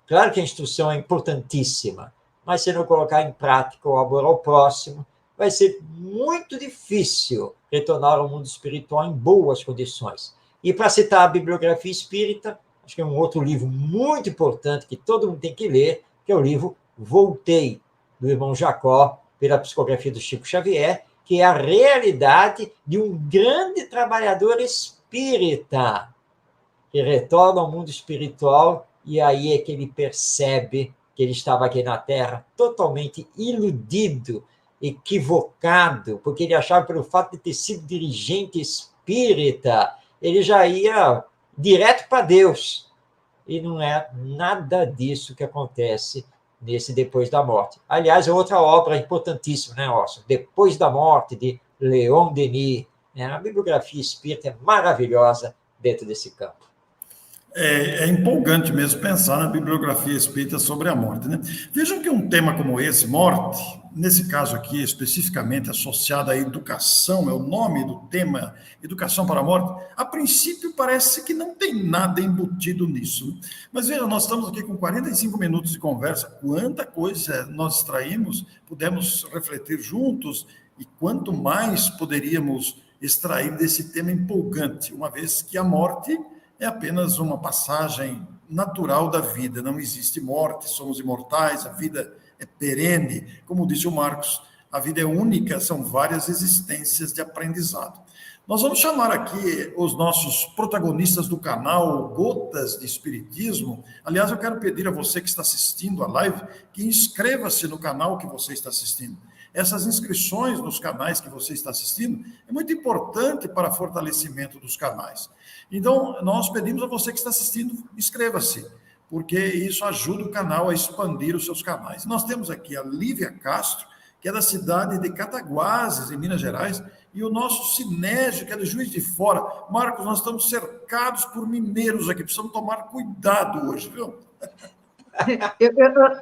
Claro que a instrução é importantíssima, mas se não colocar em prática o amor ao próximo, vai ser muito difícil retornar ao mundo espiritual em boas condições. E para citar a bibliografia espírita, acho que é um outro livro muito importante que todo mundo tem que ler, que é o livro Voltei, do irmão Jacó, pela psicografia do Chico Xavier, que é a realidade de um grande trabalhador espírita que retorna ao mundo espiritual e aí é que ele percebe que ele estava aqui na Terra totalmente iludido, equivocado, porque ele achava, pelo fato de ter sido dirigente espírita, ele já ia direto para Deus. E não é nada disso que acontece nesse Depois da Morte. Aliás, é outra obra importantíssima, né, Orson? Depois da Morte, de Leon Denis. A bibliografia espírita é maravilhosa dentro desse campo. É empolgante mesmo pensar na bibliografia espírita sobre a morte, né? Vejam que um tema como esse, morte, nesse caso aqui especificamente associado à educação, é o nome do tema, educação para a morte, a princípio parece que não tem nada embutido nisso. Mas veja, nós estamos aqui com 45 minutos de conversa, quanta coisa nós extraímos, pudemos refletir juntos, e quanto mais poderíamos extrair desse tema empolgante, uma vez que a morte é apenas uma passagem natural da vida, não existe morte, somos imortais, a vida é perene. Como disse o Marcos, a vida é única, são várias existências de aprendizado. Nós vamos chamar aqui os nossos protagonistas do canal Gotas de Espiritismo. Aliás, eu quero pedir a você que está assistindo a live que inscreva-se no canal que você está assistindo. Essas inscrições nos canais que você está assistindo é muito importante para fortalecimento dos canais. Então, nós pedimos a você que está assistindo, inscreva-se, porque isso ajuda o canal a expandir os seus canais. Nós temos aqui a Lívia Castro, que é da cidade de Cataguases, em Minas Gerais, e o nosso Sinésio, que é de Juiz de Fora. Marcos, nós estamos cercados por mineiros aqui, precisamos tomar cuidado hoje, viu?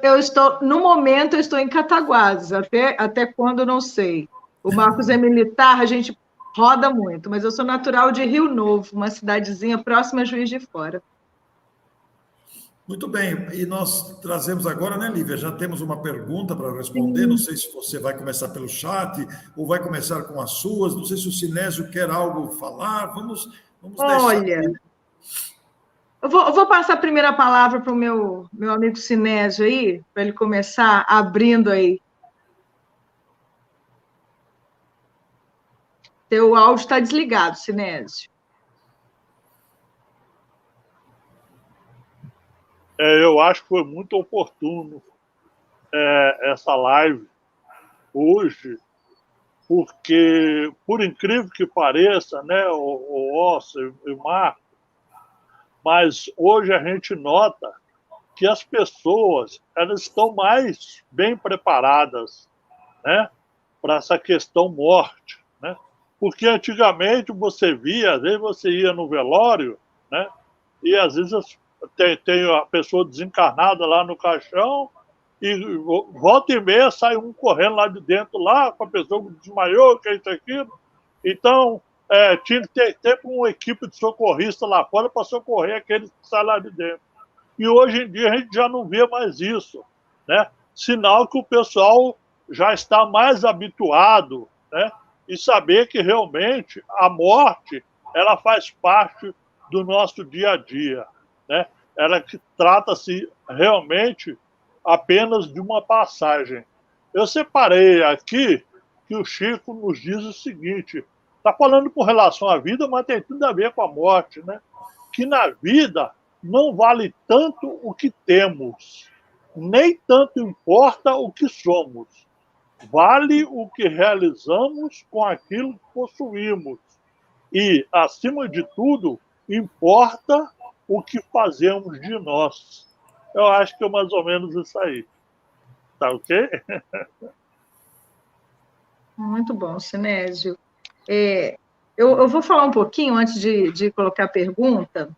Eu estou, no momento, eu estou em Cataguases, até quando, não sei. O Marcos é militar, a gente roda muito, mas eu sou natural de Rio Novo, uma cidadezinha próxima a Juiz de Fora. Muito bem, e nós trazemos agora, né, Lívia? Já temos uma pergunta para responder, não sei se você vai começar pelo chat ou vai começar com as suas, não sei se o Sinésio quer algo falar, vamos deixar... Olha, eu vou passar a primeira palavra para o meu amigo Sinésio aí, para ele começar abrindo aí. Teu áudio está desligado, Sinésio. Eu acho que foi muito oportuno essa live hoje, porque, por incrível que pareça, né, o Oscar e o Marco, mas hoje a gente nota que as pessoas elas estão mais bem preparadas, né, para essa questão morte, né? Porque antigamente você via, às vezes você ia no velório, né, e às vezes tem a pessoa desencarnada lá no caixão e volta e meia sai um correndo lá de dentro, lá com a pessoa que desmaiou, que é isso, aquilo. Então, tinha que ter sempre uma equipe de socorrista lá fora para socorrer aqueles que saem lá de dentro. E hoje em dia a gente já não vê mais isso, né? Sinal que o pessoal já está mais habituado, né? E saber que realmente a morte ela faz parte do nosso dia a dia, né? Ela que trata-se realmente apenas de uma passagem. Eu separei aqui que o Chico nos diz o seguinte, está falando com relação à vida, mas tem tudo a ver com a morte, né? Que na vida não vale tanto o que temos, nem tanto importa o que somos. Vale o que realizamos com aquilo que possuímos. E, acima de tudo, importa o que fazemos de nós. Eu acho que é mais ou menos isso aí. Tá ok? Muito bom, Sinésio. Eu vou falar um pouquinho, antes de colocar a pergunta.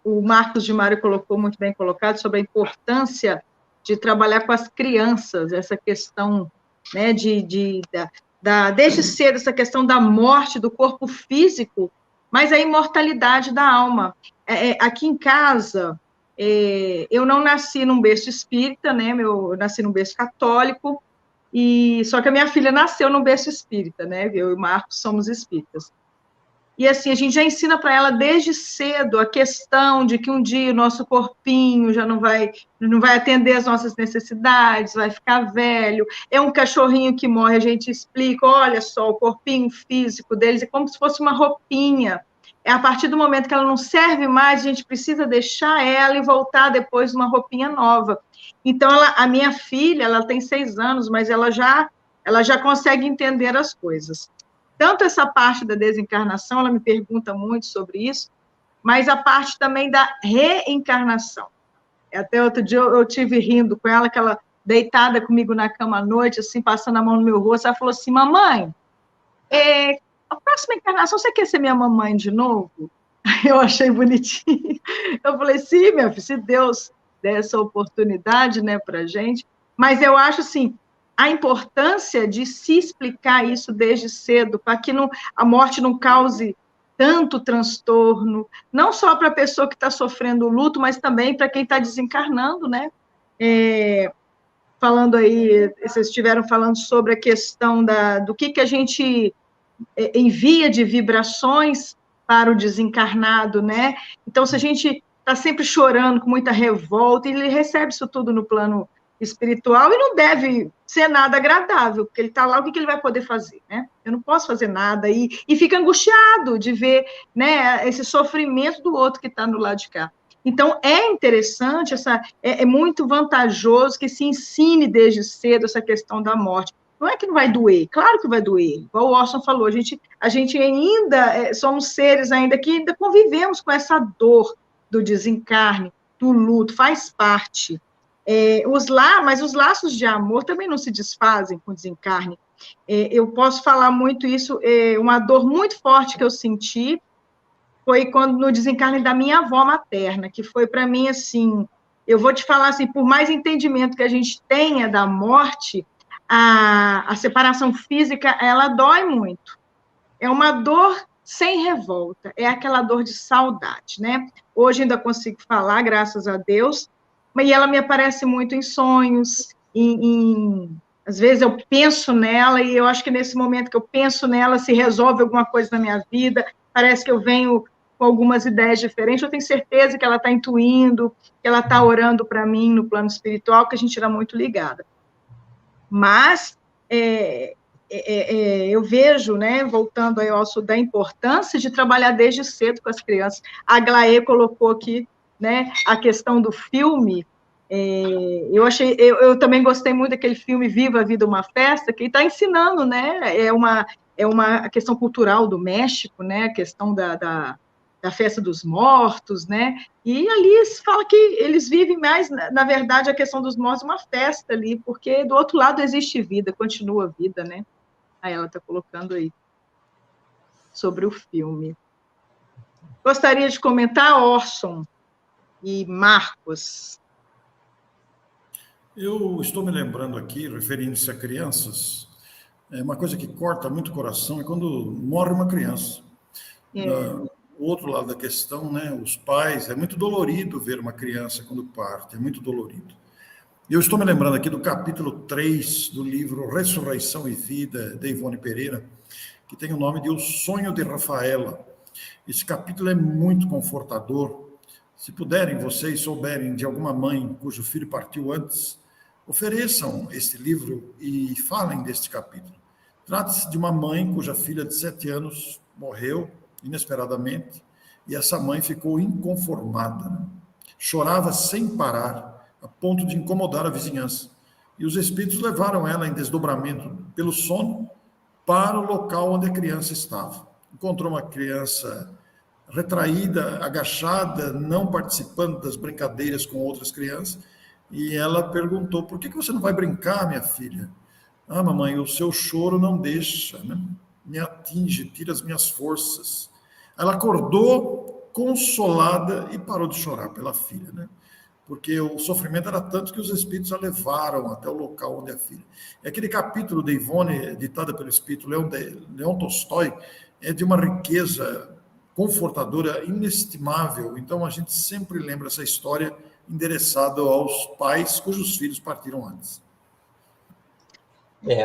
O Marcos de Mário colocou muito bem colocado sobre a importância de trabalhar com as crianças, essa questão, né, desde cedo, essa questão da morte do corpo físico, mas a imortalidade da alma. Aqui em casa, eu não nasci num berço espírita, né, eu nasci num berço católico, só que a minha filha nasceu num berço espírita, né, eu e o Marcos somos espíritas. E assim, a gente já ensina para ela desde cedo a questão de que um dia o nosso corpinho já não vai atender as nossas necessidades, vai ficar velho. É um cachorrinho que morre, a gente explica, olha só, o corpinho físico deles é como se fosse uma roupinha. A partir do momento que ela não serve mais, a gente precisa deixar ela e voltar depois uma roupinha nova. Então, a minha filha, ela tem 6 anos, mas ela já consegue entender as coisas. Tanto essa parte da desencarnação, ela me pergunta muito sobre isso, mas a parte também da reencarnação. Até outro dia eu tive rindo com ela, que ela deitada comigo na cama à noite, assim, passando a mão no meu rosto, ela falou assim, mamãe, a próxima encarnação você quer ser minha mamãe de novo? Eu achei bonitinho. Eu falei, sim, minha filha, se Deus der essa oportunidade, né, pra gente, mas eu acho, assim, a importância de se explicar isso desde cedo, para que a morte não cause tanto transtorno, não só para a pessoa que está sofrendo o luto, mas também para quem está desencarnando, né? Falando aí, vocês estiveram falando sobre a questão do que a gente envia de vibrações para o desencarnado, né? Então, se a gente está sempre chorando, com muita revolta, ele recebe isso tudo no plano espiritual e não deve ser nada agradável, porque ele está lá, o que ele vai poder fazer, né? Eu não posso fazer nada, e fica angustiado de ver, né, esse sofrimento do outro que está no lado de cá. Então, é interessante, é muito vantajoso que se ensine desde cedo essa questão da morte. Não é que não vai doer, claro que vai doer, igual o Orson falou, a gente ainda somos seres ainda que ainda convivemos com essa dor do desencarne, do luto, faz parte. Mas os laços de amor também não se desfazem com o desencarne. Eu posso falar muito isso, uma dor muito forte que eu senti foi quando no desencarne da minha avó materna, que foi para mim assim, eu vou te falar assim, por mais entendimento que a gente tenha da morte, a separação física, ela dói muito. É uma dor sem revolta, é aquela dor de saudade, né? Hoje ainda consigo falar, graças a Deus, e ela me aparece muito em sonhos, às vezes eu penso nela, e eu acho que nesse momento que eu penso nela, se resolve alguma coisa na minha vida, parece que eu venho com algumas ideias diferentes, eu tenho certeza que ela está intuindo, que ela está orando para mim no plano espiritual, que a gente era muito ligada. Mas eu vejo, né, voltando aí ao assunto da importância de trabalhar desde cedo com as crianças. A Glaê colocou aqui, né, a questão do filme. Eu também gostei muito daquele filme Viva a Vida uma Festa, que está ensinando, né, é uma questão cultural do México, né, a questão da festa dos mortos, né, e ali fala que eles vivem mais, na verdade, a questão dos mortos, uma festa ali, porque do outro lado existe vida, continua a vida, né, aí ela está colocando aí, sobre o filme. Gostaria de comentar, Orson e Marcos. Eu estou me lembrando aqui, referindo-se a crianças, uma coisa que corta muito o coração é quando morre uma criança. O outro lado da questão, né, os pais, é muito dolorido ver uma criança quando parte, é muito dolorido. Eu estou me lembrando aqui do capítulo 3 do livro Ressurreição e Vida, de Ivone Pereira, que tem o nome de O Sonho de Rafaela. Esse capítulo é muito confortador. Se puderem, vocês souberem de alguma mãe cujo filho partiu antes, ofereçam este livro e falem deste capítulo. Trata-se de uma mãe cuja filha de 7 anos morreu inesperadamente e essa mãe ficou inconformada, né? Chorava sem parar, a ponto de incomodar a vizinhança. E os espíritos levaram ela em desdobramento pelo sono para o local onde a criança estava. Encontrou uma criança retraída, agachada, não participando das brincadeiras com outras crianças, e ela perguntou: por que você não vai brincar, minha filha? Ah, mamãe, o seu choro não deixa, né? Me atinge, tira as minhas forças. Ela acordou consolada e parou de chorar pela filha, né? Porque o sofrimento era tanto que os espíritos a levaram até o local onde a filha. E aquele capítulo de Ivone, ditada pelo espírito Leon Tolstói, é de uma riqueza confortadora, inestimável. Então, a gente sempre lembra essa história endereçada aos pais cujos filhos partiram antes.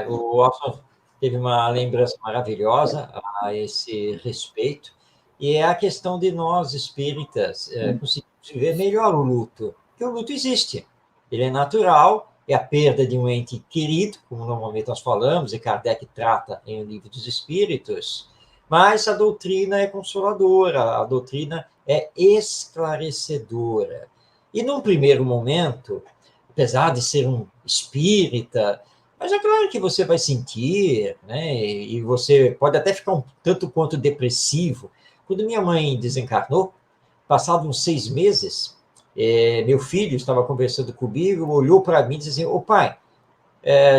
O Orson teve uma lembrança maravilhosa a esse respeito, e é a questão de nós, espíritas, conseguirmos viver melhor o luto. Porque o luto existe, ele é natural, é a perda de um ente querido, como normalmente nós falamos, e Kardec trata em O Livro dos Espíritos, mas a doutrina é consoladora, a doutrina é esclarecedora. E num primeiro momento, apesar de ser um espírita, mas é claro que você vai sentir, né? E você pode até ficar um tanto quanto depressivo. Quando minha mãe desencarnou, passados uns 6 meses, meu filho estava conversando comigo, olhou para mim e disse assim: ô pai,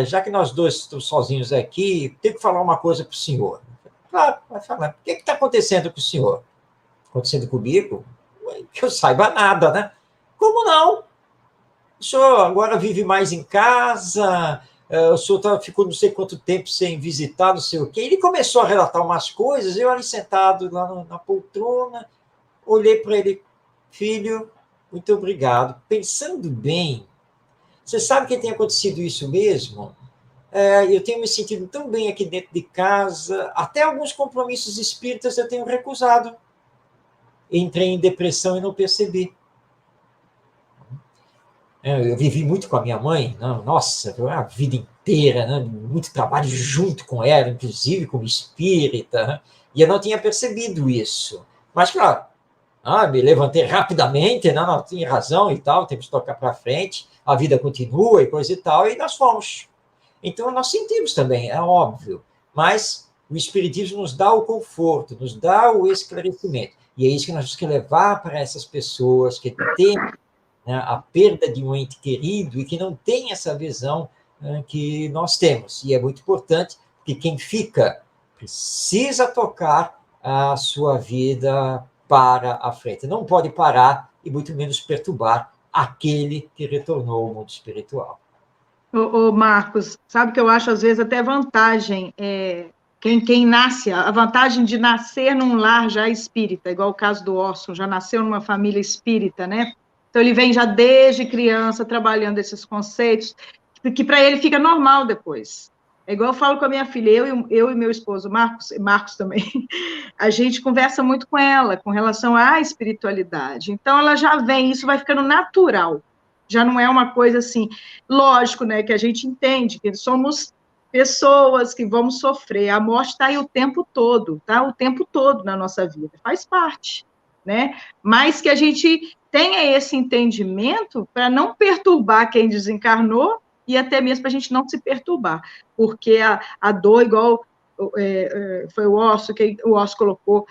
já que nós dois estamos sozinhos aqui, tenho que falar uma coisa para o senhor. Claro, vai falar. O que está acontecendo com o senhor? Acontecendo comigo? Que eu saiba nada, né? Como não? O senhor agora vive mais em casa, o senhor ficou não sei quanto tempo sem visitar, não sei o quê. Ele começou a relatar umas coisas, eu ali sentado lá na poltrona, olhei para ele: filho, muito obrigado. Pensando bem, você sabe que tem acontecido isso mesmo? Eu tenho me sentido tão bem aqui dentro de casa, até alguns compromissos espíritas eu tenho recusado. entrei em depressão e não percebi. Eu vivi muito com a minha mãe, nossa, a vida inteira, né? Muito trabalho junto com ela, inclusive como espírita, né? E eu não tinha percebido isso. Mas, claro, me levantei rapidamente, não tinha razão e tal, temos que tocar para frente, a vida continua e coisa e tal, e nós fomos. Então, nós sentimos também, é óbvio, mas o Espiritismo nos dá o conforto, nos dá o esclarecimento, e é isso que nós temos que levar para essas pessoas que têm, né, a perda de um ente querido e que não têm essa visão, né, que nós temos. E é muito importante que quem fica precisa tocar a sua vida para a frente. Não pode parar e muito menos perturbar aquele que retornou ao mundo espiritual. Ô Marcos, sabe que eu acho às vezes até vantagem, quem nasce, a vantagem de nascer num lar já espírita, igual o caso do Orson, já nasceu numa família espírita, né? Então ele vem já desde criança trabalhando esses conceitos, que para ele fica normal depois. É igual eu falo com a minha filha, eu e meu esposo, Marcos também, a gente conversa muito com ela, com relação à espiritualidade. Então ela já vem, isso vai ficando natural. Já não é uma coisa assim, lógico, né, que a gente entende que somos pessoas que vamos sofrer, a morte está aí o tempo todo, tá? O tempo todo na nossa vida, faz parte, né? Mas que a gente tenha esse entendimento para não perturbar quem desencarnou e até mesmo para a gente não se perturbar, porque a dor, igual foi o Osso, que o Osso colocou,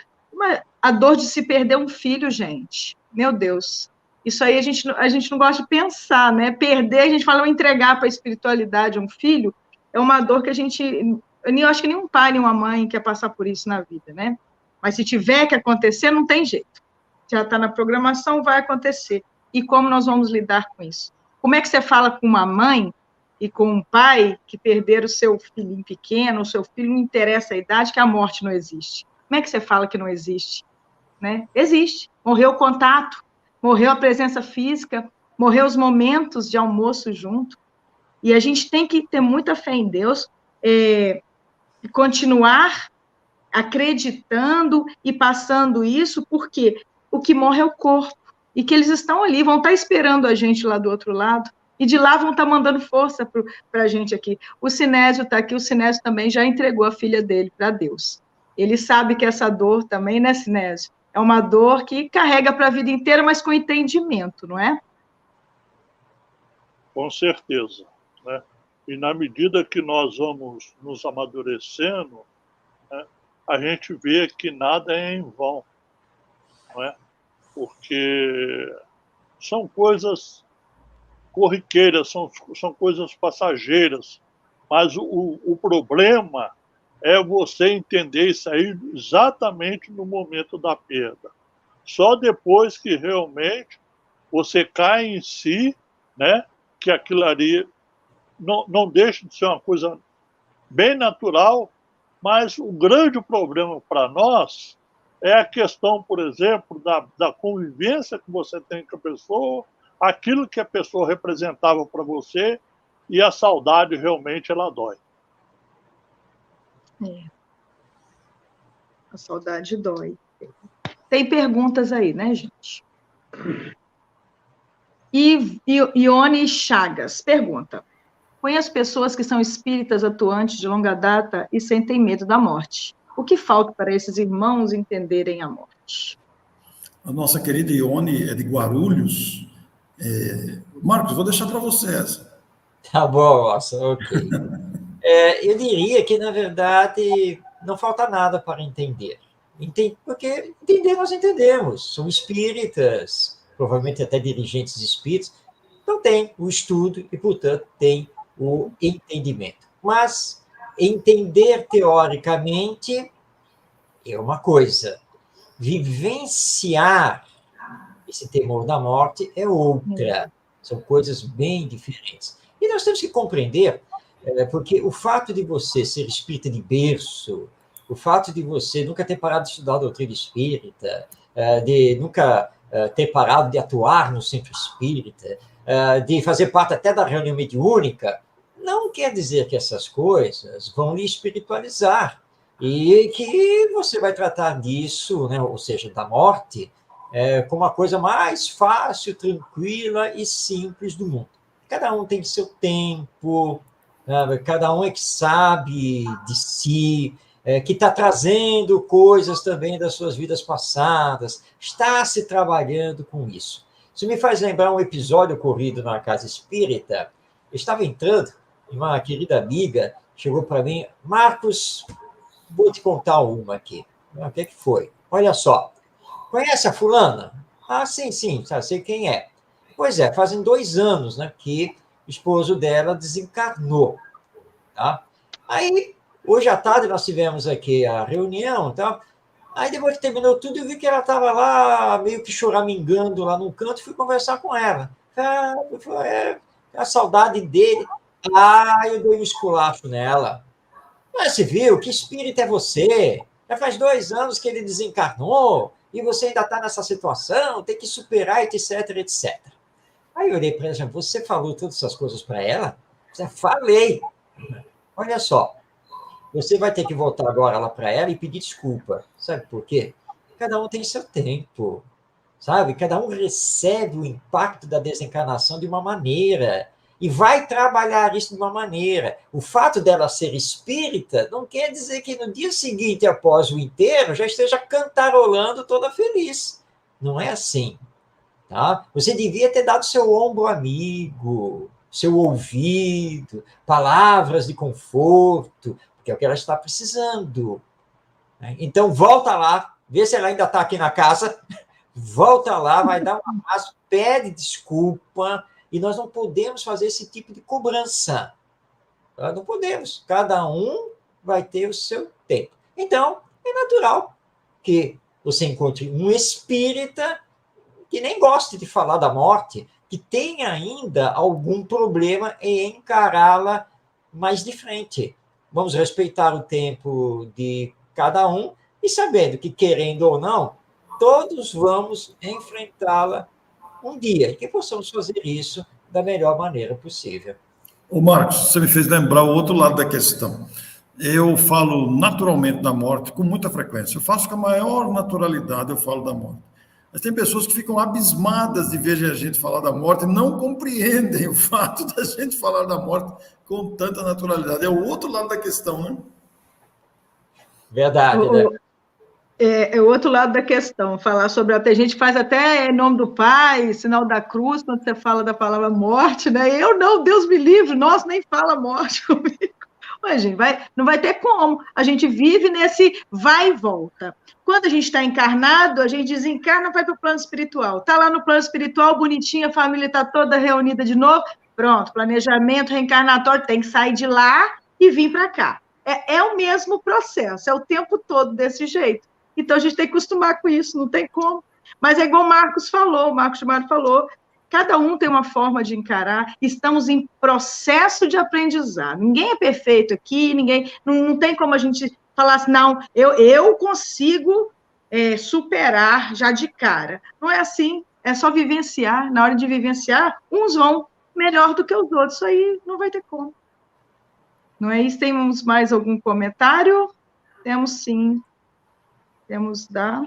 a dor de se perder um filho, gente, meu Deus, isso aí a gente não gosta de pensar, né? Perder, a gente fala entregar para a espiritualidade um filho, é uma dor que eu acho que nenhum pai, nenhuma mãe quer passar por isso na vida, né? Mas se tiver que acontecer, não tem jeito. Já está na programação, vai acontecer. E como nós vamos lidar com isso? Como é que você fala com uma mãe e com um pai que perderam o seu filhinho pequeno, o seu filho não interessa a idade, que a morte não existe? Como é que você fala que não existe? Né? Existe. Morreu o contato, morreu a presença física, morreu os momentos de almoço junto. E a gente tem que ter muita fé em Deus, e continuar acreditando e passando isso, porque o que morre é o corpo, e que eles estão ali, vão estar esperando a gente lá do outro lado, e de lá vão estar mandando força para a gente aqui. O Sinésio está aqui, o Sinésio também já entregou a filha dele para Deus. Ele sabe que essa dor também, né, Sinésio? É uma dor que carrega para a vida inteira, mas com entendimento, não é? Com certeza, né? E na medida que nós vamos nos amadurecendo, né, a gente vê que nada é em vão, não é? Porque são coisas corriqueiras, são coisas passageiras, mas o problema é você entender isso aí exatamente no momento da perda. Só depois que realmente você cai em si, né, que aquilo ali não deixa de ser uma coisa bem natural, mas o grande problema para nós é a questão, por exemplo, da convivência que você tem com a pessoa, aquilo que a pessoa representava para você, e a saudade realmente ela dói. A saudade dói. Tem perguntas aí, né, gente? Ione Chagas pergunta: conheço pessoas que são espíritas atuantes de longa data e sentem medo da morte. O que falta para esses irmãos entenderem a morte? A nossa querida Ione é de Guarulhos. Marcos, vou deixar para você essa. Tá bom, nossa, ok. Eu diria que, na verdade, não falta nada para entender. Porque entender nós entendemos. São espíritas, provavelmente até dirigentes espíritas. Então tem o estudo e, portanto, tem o entendimento. Mas entender teoricamente é uma coisa. Vivenciar esse temor da morte é outra. São coisas bem diferentes. E nós temos que compreender, porque o fato de você ser espírita de berço, o fato de você nunca ter parado de estudar a doutrina espírita, de nunca ter parado de atuar no centro espírita, de fazer parte até da reunião mediúnica, não quer dizer que essas coisas vão lhe espiritualizar e que você vai tratar disso, né, ou seja, da morte, como a coisa mais fácil, tranquila e simples do mundo. Cada um tem seu tempo, cada um é que sabe de si, que está trazendo coisas também das suas vidas passadas, está se trabalhando com isso. Isso me faz lembrar um episódio ocorrido na casa espírita. Eu estava entrando e uma querida amiga chegou para mim: Marcos, vou te contar uma aqui. O que foi? Olha só, conhece a fulana? Ah, sim, já sei quem é. Pois é, fazem 2 anos, né, que o esposo dela desencarnou. Tá? Aí, hoje à tarde, nós tivemos aqui a reunião. Tá? Aí, depois que terminou tudo, eu vi que ela estava lá, meio que choramingando lá num canto, e fui conversar com ela. A saudade dele. Ah, eu dei um esculacho nela. Mas você viu? Que espírito é você? Já faz 2 anos que ele desencarnou e você ainda está nessa situação, tem que superar, etc, etc. Aí eu olhei para ela: você falou todas essas coisas para ela? Eu falei. Olha só, você vai ter que voltar agora lá para ela e pedir desculpa. Sabe por quê? Cada um tem seu tempo, sabe? Cada um recebe o impacto da desencarnação de uma maneira e vai trabalhar isso de uma maneira. O fato dela ser espírita não quer dizer que no dia seguinte, após o enterro, já esteja cantarolando toda feliz. Não é assim. Tá? Você devia ter dado seu ombro amigo, seu ouvido, palavras de conforto, porque é o que ela está precisando. Né? Então, volta lá, vê se ela ainda está aqui na casa, volta lá, vai dar um abraço, pede desculpa, e nós não podemos fazer esse tipo de cobrança. Nós não podemos. Cada um vai ter o seu tempo. Então, é natural que você encontre um espírita que nem goste de falar da morte, que tenha ainda algum problema em encará-la mais de frente. Vamos respeitar o tempo de cada um e sabendo que, querendo ou não, todos vamos enfrentá-la um dia, e que possamos fazer isso da melhor maneira possível. Ô Marcos, você me fez lembrar o outro lado da questão. Eu falo naturalmente da morte com muita frequência. Eu faço com a maior naturalidade, eu falo da morte. Mas tem pessoas que ficam abismadas de ver a gente falar da morte e não compreendem o fato da gente falar da morte com tanta naturalidade. É o outro lado da questão, né? Verdade, né? É o outro lado da questão, falar sobre... Tem gente que faz até em nome do Pai, sinal da cruz, quando você fala da palavra morte, né? Eu não, Deus me livre, nós nem fala morte comigo. Mas, gente, não vai ter como. A gente vive nesse vai e volta. Quando a gente está encarnado, a gente desencarna e vai para o plano espiritual. Está lá no plano espiritual, bonitinho, a família está toda reunida de novo. Pronto, planejamento reencarnatório, tem que sair de lá e vir para cá. É o mesmo processo, é o tempo todo desse jeito. Então, a gente tem que acostumar com isso, não tem como. Mas é igual o Marcos Mário falou, cada um tem uma forma de encarar, estamos em processo de aprendizado. Ninguém é perfeito aqui, não tem como a gente falar assim, não, eu consigo superar já de cara. Não é assim, é só vivenciar. Na hora de vivenciar, uns vão melhor do que os outros, isso aí não vai ter como. Não é isso? Temos mais algum comentário? Temos sim. Temos da...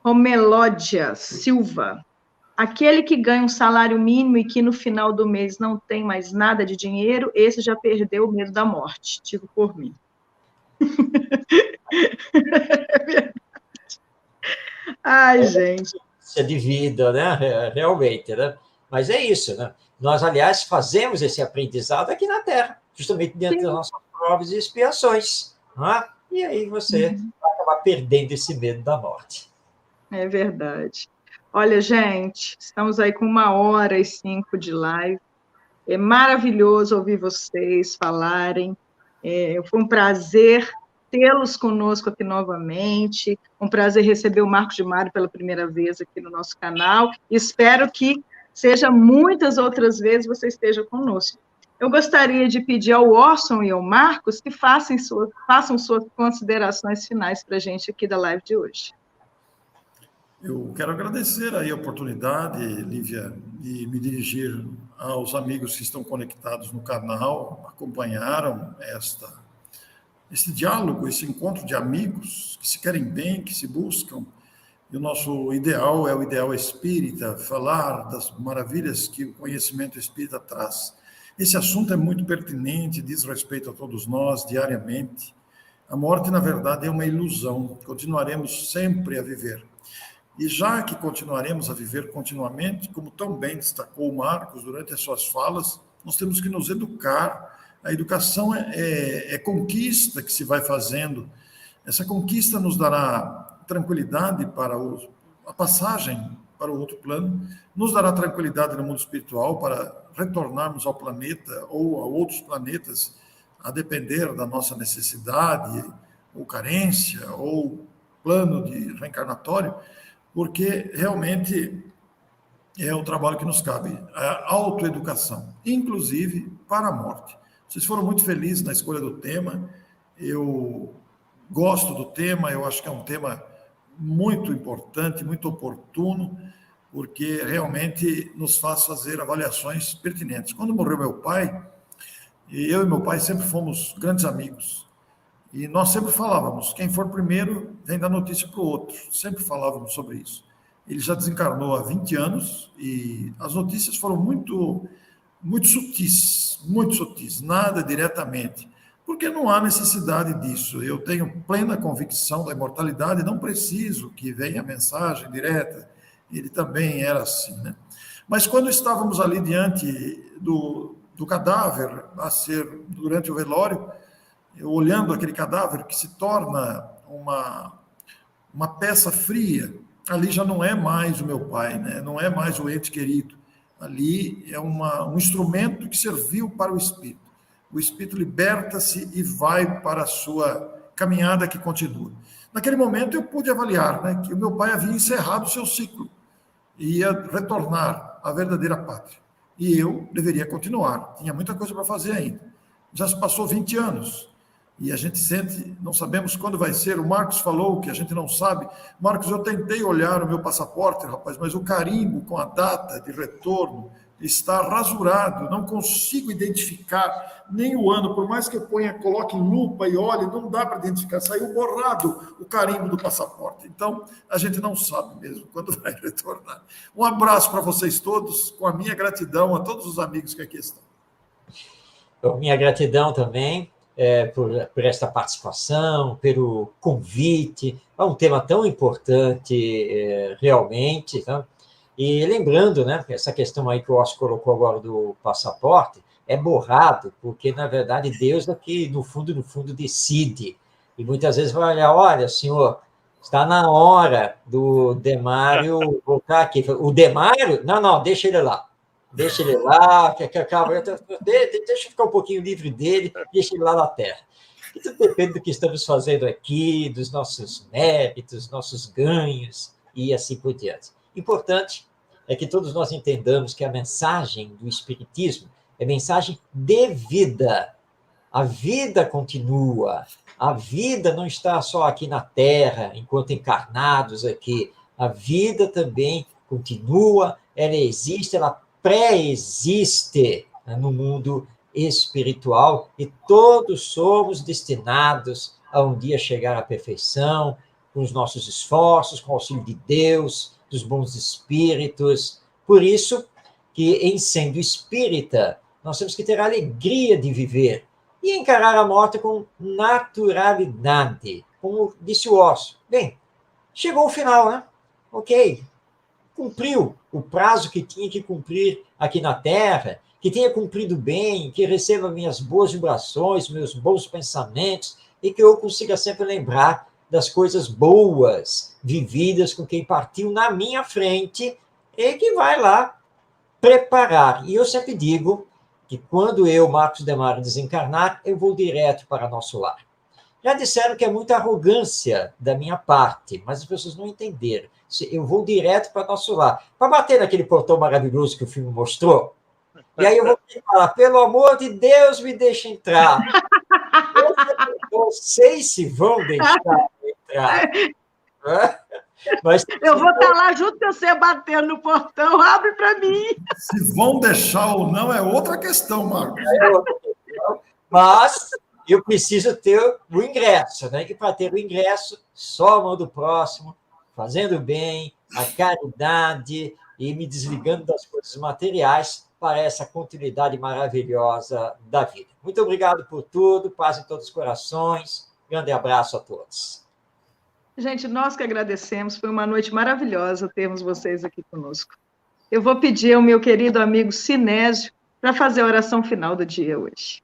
Romelódia Silva. Aquele que ganha um salário mínimo e que no final do mês não tem mais nada de dinheiro, esse já perdeu o medo da morte. Digo por mim. É verdade. Ai, gente. Isso é de vida, né? Realmente, né? Mas é isso, né? Nós, aliás, fazemos esse aprendizado aqui na Terra, justamente dentro das nossas provas e expiações. Não é? E aí você vai acabar perdendo esse medo da morte. É verdade. Olha, gente, estamos aí com 1h05 de live. É maravilhoso ouvir vocês falarem. Foi um prazer tê-los conosco aqui novamente. Um prazer receber o Marcos de Mário pela primeira vez aqui no nosso canal. Espero que seja muitas outras vezes você esteja conosco. Eu gostaria de pedir ao Orson e ao Marcos que façam suas considerações finais para a gente aqui da live de hoje. Eu quero agradecer aí a oportunidade, Lívia, de me dirigir aos amigos que estão conectados no canal, acompanharam esse diálogo, esse encontro de amigos que se querem bem, que se buscam. E o nosso ideal é o ideal espírita, falar das maravilhas que o conhecimento espírita traz. Esse assunto é muito pertinente, diz respeito a todos nós diariamente. A morte, na verdade, é uma ilusão. Continuaremos sempre a viver. E já que continuaremos a viver continuamente, como tão bem destacou o Marcos durante as suas falas, nós temos que nos educar. A educação é conquista que se vai fazendo. Essa conquista nos dará tranquilidade para a passagem para o outro plano, nos dará tranquilidade no mundo espiritual para retornarmos ao planeta ou a outros planetas, a depender da nossa necessidade, ou carência, ou plano de reencarnatório, porque realmente é o trabalho que nos cabe, a autoeducação, inclusive para a morte. Vocês foram muito felizes na escolha do tema, eu gosto do tema, eu acho que é um tema muito importante, muito oportuno, porque realmente nos faz fazer avaliações pertinentes. Quando morreu meu pai, eu e meu pai sempre fomos grandes amigos, e nós sempre falávamos, quem for primeiro vem dar notícia para o outro, sempre falávamos sobre isso. Ele já desencarnou há 20 anos, e as notícias foram muito sutis, nada diretamente, porque não há necessidade disso. Eu tenho plena convicção da imortalidade, não preciso que venha a mensagem direta, ele também era assim, né? Mas quando estávamos ali diante do cadáver, a ser durante o velório, eu olhando aquele cadáver que se torna uma peça fria, ali já não é mais o meu pai, né? Não é mais o ente querido, ali é um instrumento que serviu para o espírito. O espírito liberta-se e vai para a sua caminhada que continua. Naquele momento eu pude avaliar, né, que o meu pai havia encerrado o seu ciclo, ia retornar à verdadeira pátria. E eu deveria continuar, tinha muita coisa para fazer ainda. Já se passou 20 anos, e a gente sente, não sabemos quando vai ser. O Marcos falou que a gente não sabe. Marcos, eu tentei olhar o meu passaporte, rapaz, mas o carimbo com a data de retorno está rasurado, não consigo identificar nem o ano, por mais que eu coloque em lupa e olhe, não dá para identificar, saiu borrado o carimbo do passaporte. Então, a gente não sabe mesmo quando vai retornar. Um abraço para vocês todos, com a minha gratidão a todos os amigos que aqui estão. Minha gratidão também por esta participação, pelo convite, é um tema tão importante realmente, tá? E lembrando, né, essa questão aí que o Oscar colocou agora do passaporte, é borrado, porque, na verdade, Deus aqui, no fundo, decide. E muitas vezes vai olhar, olha, senhor, está na hora do Demário voltar aqui. O Demário? Não, deixa ele lá. Deixa ele lá, deixa eu ficar um pouquinho livre dele, deixa ele lá na Terra. E tudo depende do que estamos fazendo aqui, dos nossos méritos, nossos ganhos, e assim por diante. Importante é que todos nós entendamos que a mensagem do Espiritismo é mensagem de vida. A vida continua. A vida não está só aqui na Terra, enquanto encarnados aqui. A vida também continua, ela existe, ela pré-existe no mundo espiritual, e todos somos destinados a um dia chegar à perfeição, com os nossos esforços, com o auxílio de Deus, dos bons espíritos. Por isso que, em sendo espírita, nós temos que ter a alegria de viver e encarar a morte com naturalidade, como disse o Osso. Bem, chegou o final, né? Ok, cumpriu o prazo que tinha que cumprir aqui na Terra, que tenha cumprido bem, que receba minhas boas vibrações, meus bons pensamentos, e que eu consiga sempre lembrar das coisas boas vividas com quem partiu na minha frente e que vai lá preparar. E eu sempre digo que quando eu, Marcos Demário, desencarnar, eu vou direto para nosso lar. Já disseram que é muita arrogância da minha parte, mas as pessoas não entenderam. Eu vou direto para nosso lar. Para bater naquele portão maravilhoso que o filme mostrou, e aí eu vou falar, pelo amor de Deus, me deixa entrar. Eu não sei se vão deixar entrar. Mas, eu vou estar lá junto com você batendo no portão, abre para mim. Se vão deixar ou não é outra questão, Marcos. Mas eu preciso ter o ingresso, né? E para ter o ingresso, só amando o próximo, fazendo bem, a caridade e me desligando das coisas materiais para essa continuidade maravilhosa da vida. Muito obrigado por tudo, paz em todos os corações, grande abraço a todos. Gente, nós que agradecemos, foi uma noite maravilhosa termos vocês aqui conosco. Eu vou pedir ao meu querido amigo Sinésio para fazer a oração final do dia hoje.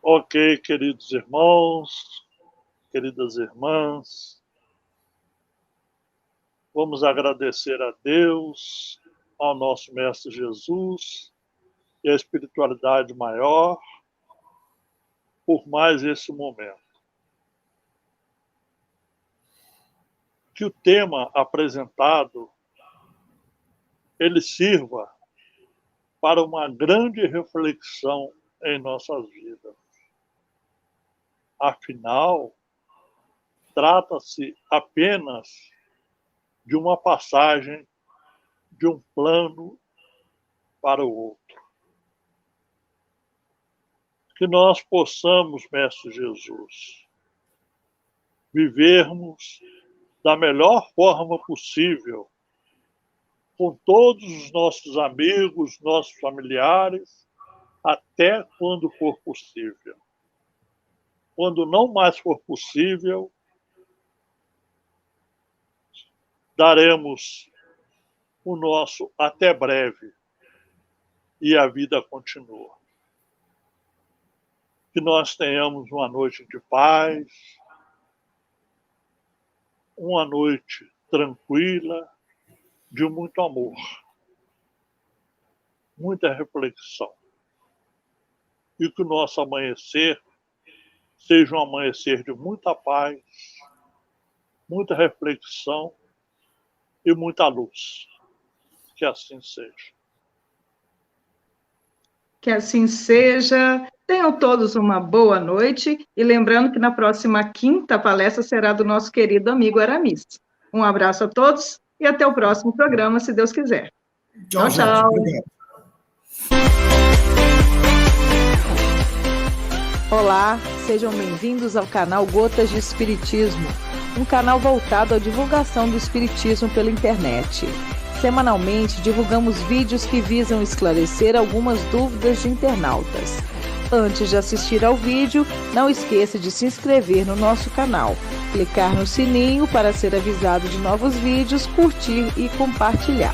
Ok, queridos irmãos, queridas irmãs, vamos agradecer a Deus, ao nosso Mestre Jesus e à espiritualidade maior por mais esse momento. Que o tema apresentado ele sirva para uma grande reflexão em nossas vidas. Afinal, trata-se apenas de uma passagem de um plano para o outro. Que nós possamos, Mestre Jesus, vivermos da melhor forma possível com todos os nossos amigos, nossos familiares, até quando for possível. Quando não mais for possível, daremos o nosso até breve e a vida continua. Que nós tenhamos uma noite de paz, uma noite tranquila, de muito amor, muita reflexão. E que o nosso amanhecer seja um amanhecer de muita paz, muita reflexão e muita luz. Que assim seja. Que assim seja. Tenham todos uma boa noite. E lembrando que na próxima quinta a palestra será do nosso querido amigo Aramis. Um abraço a todos e até o próximo programa, se Deus quiser. Tchau, tchau. Olá, sejam bem-vindos ao canal Gotas de Espiritismo, um canal voltado à divulgação do Espiritismo pela internet. Semanalmente, divulgamos vídeos que visam esclarecer algumas dúvidas de internautas. Antes de assistir ao vídeo, não esqueça de se inscrever no nosso canal, clicar no sininho para ser avisado de novos vídeos, curtir e compartilhar.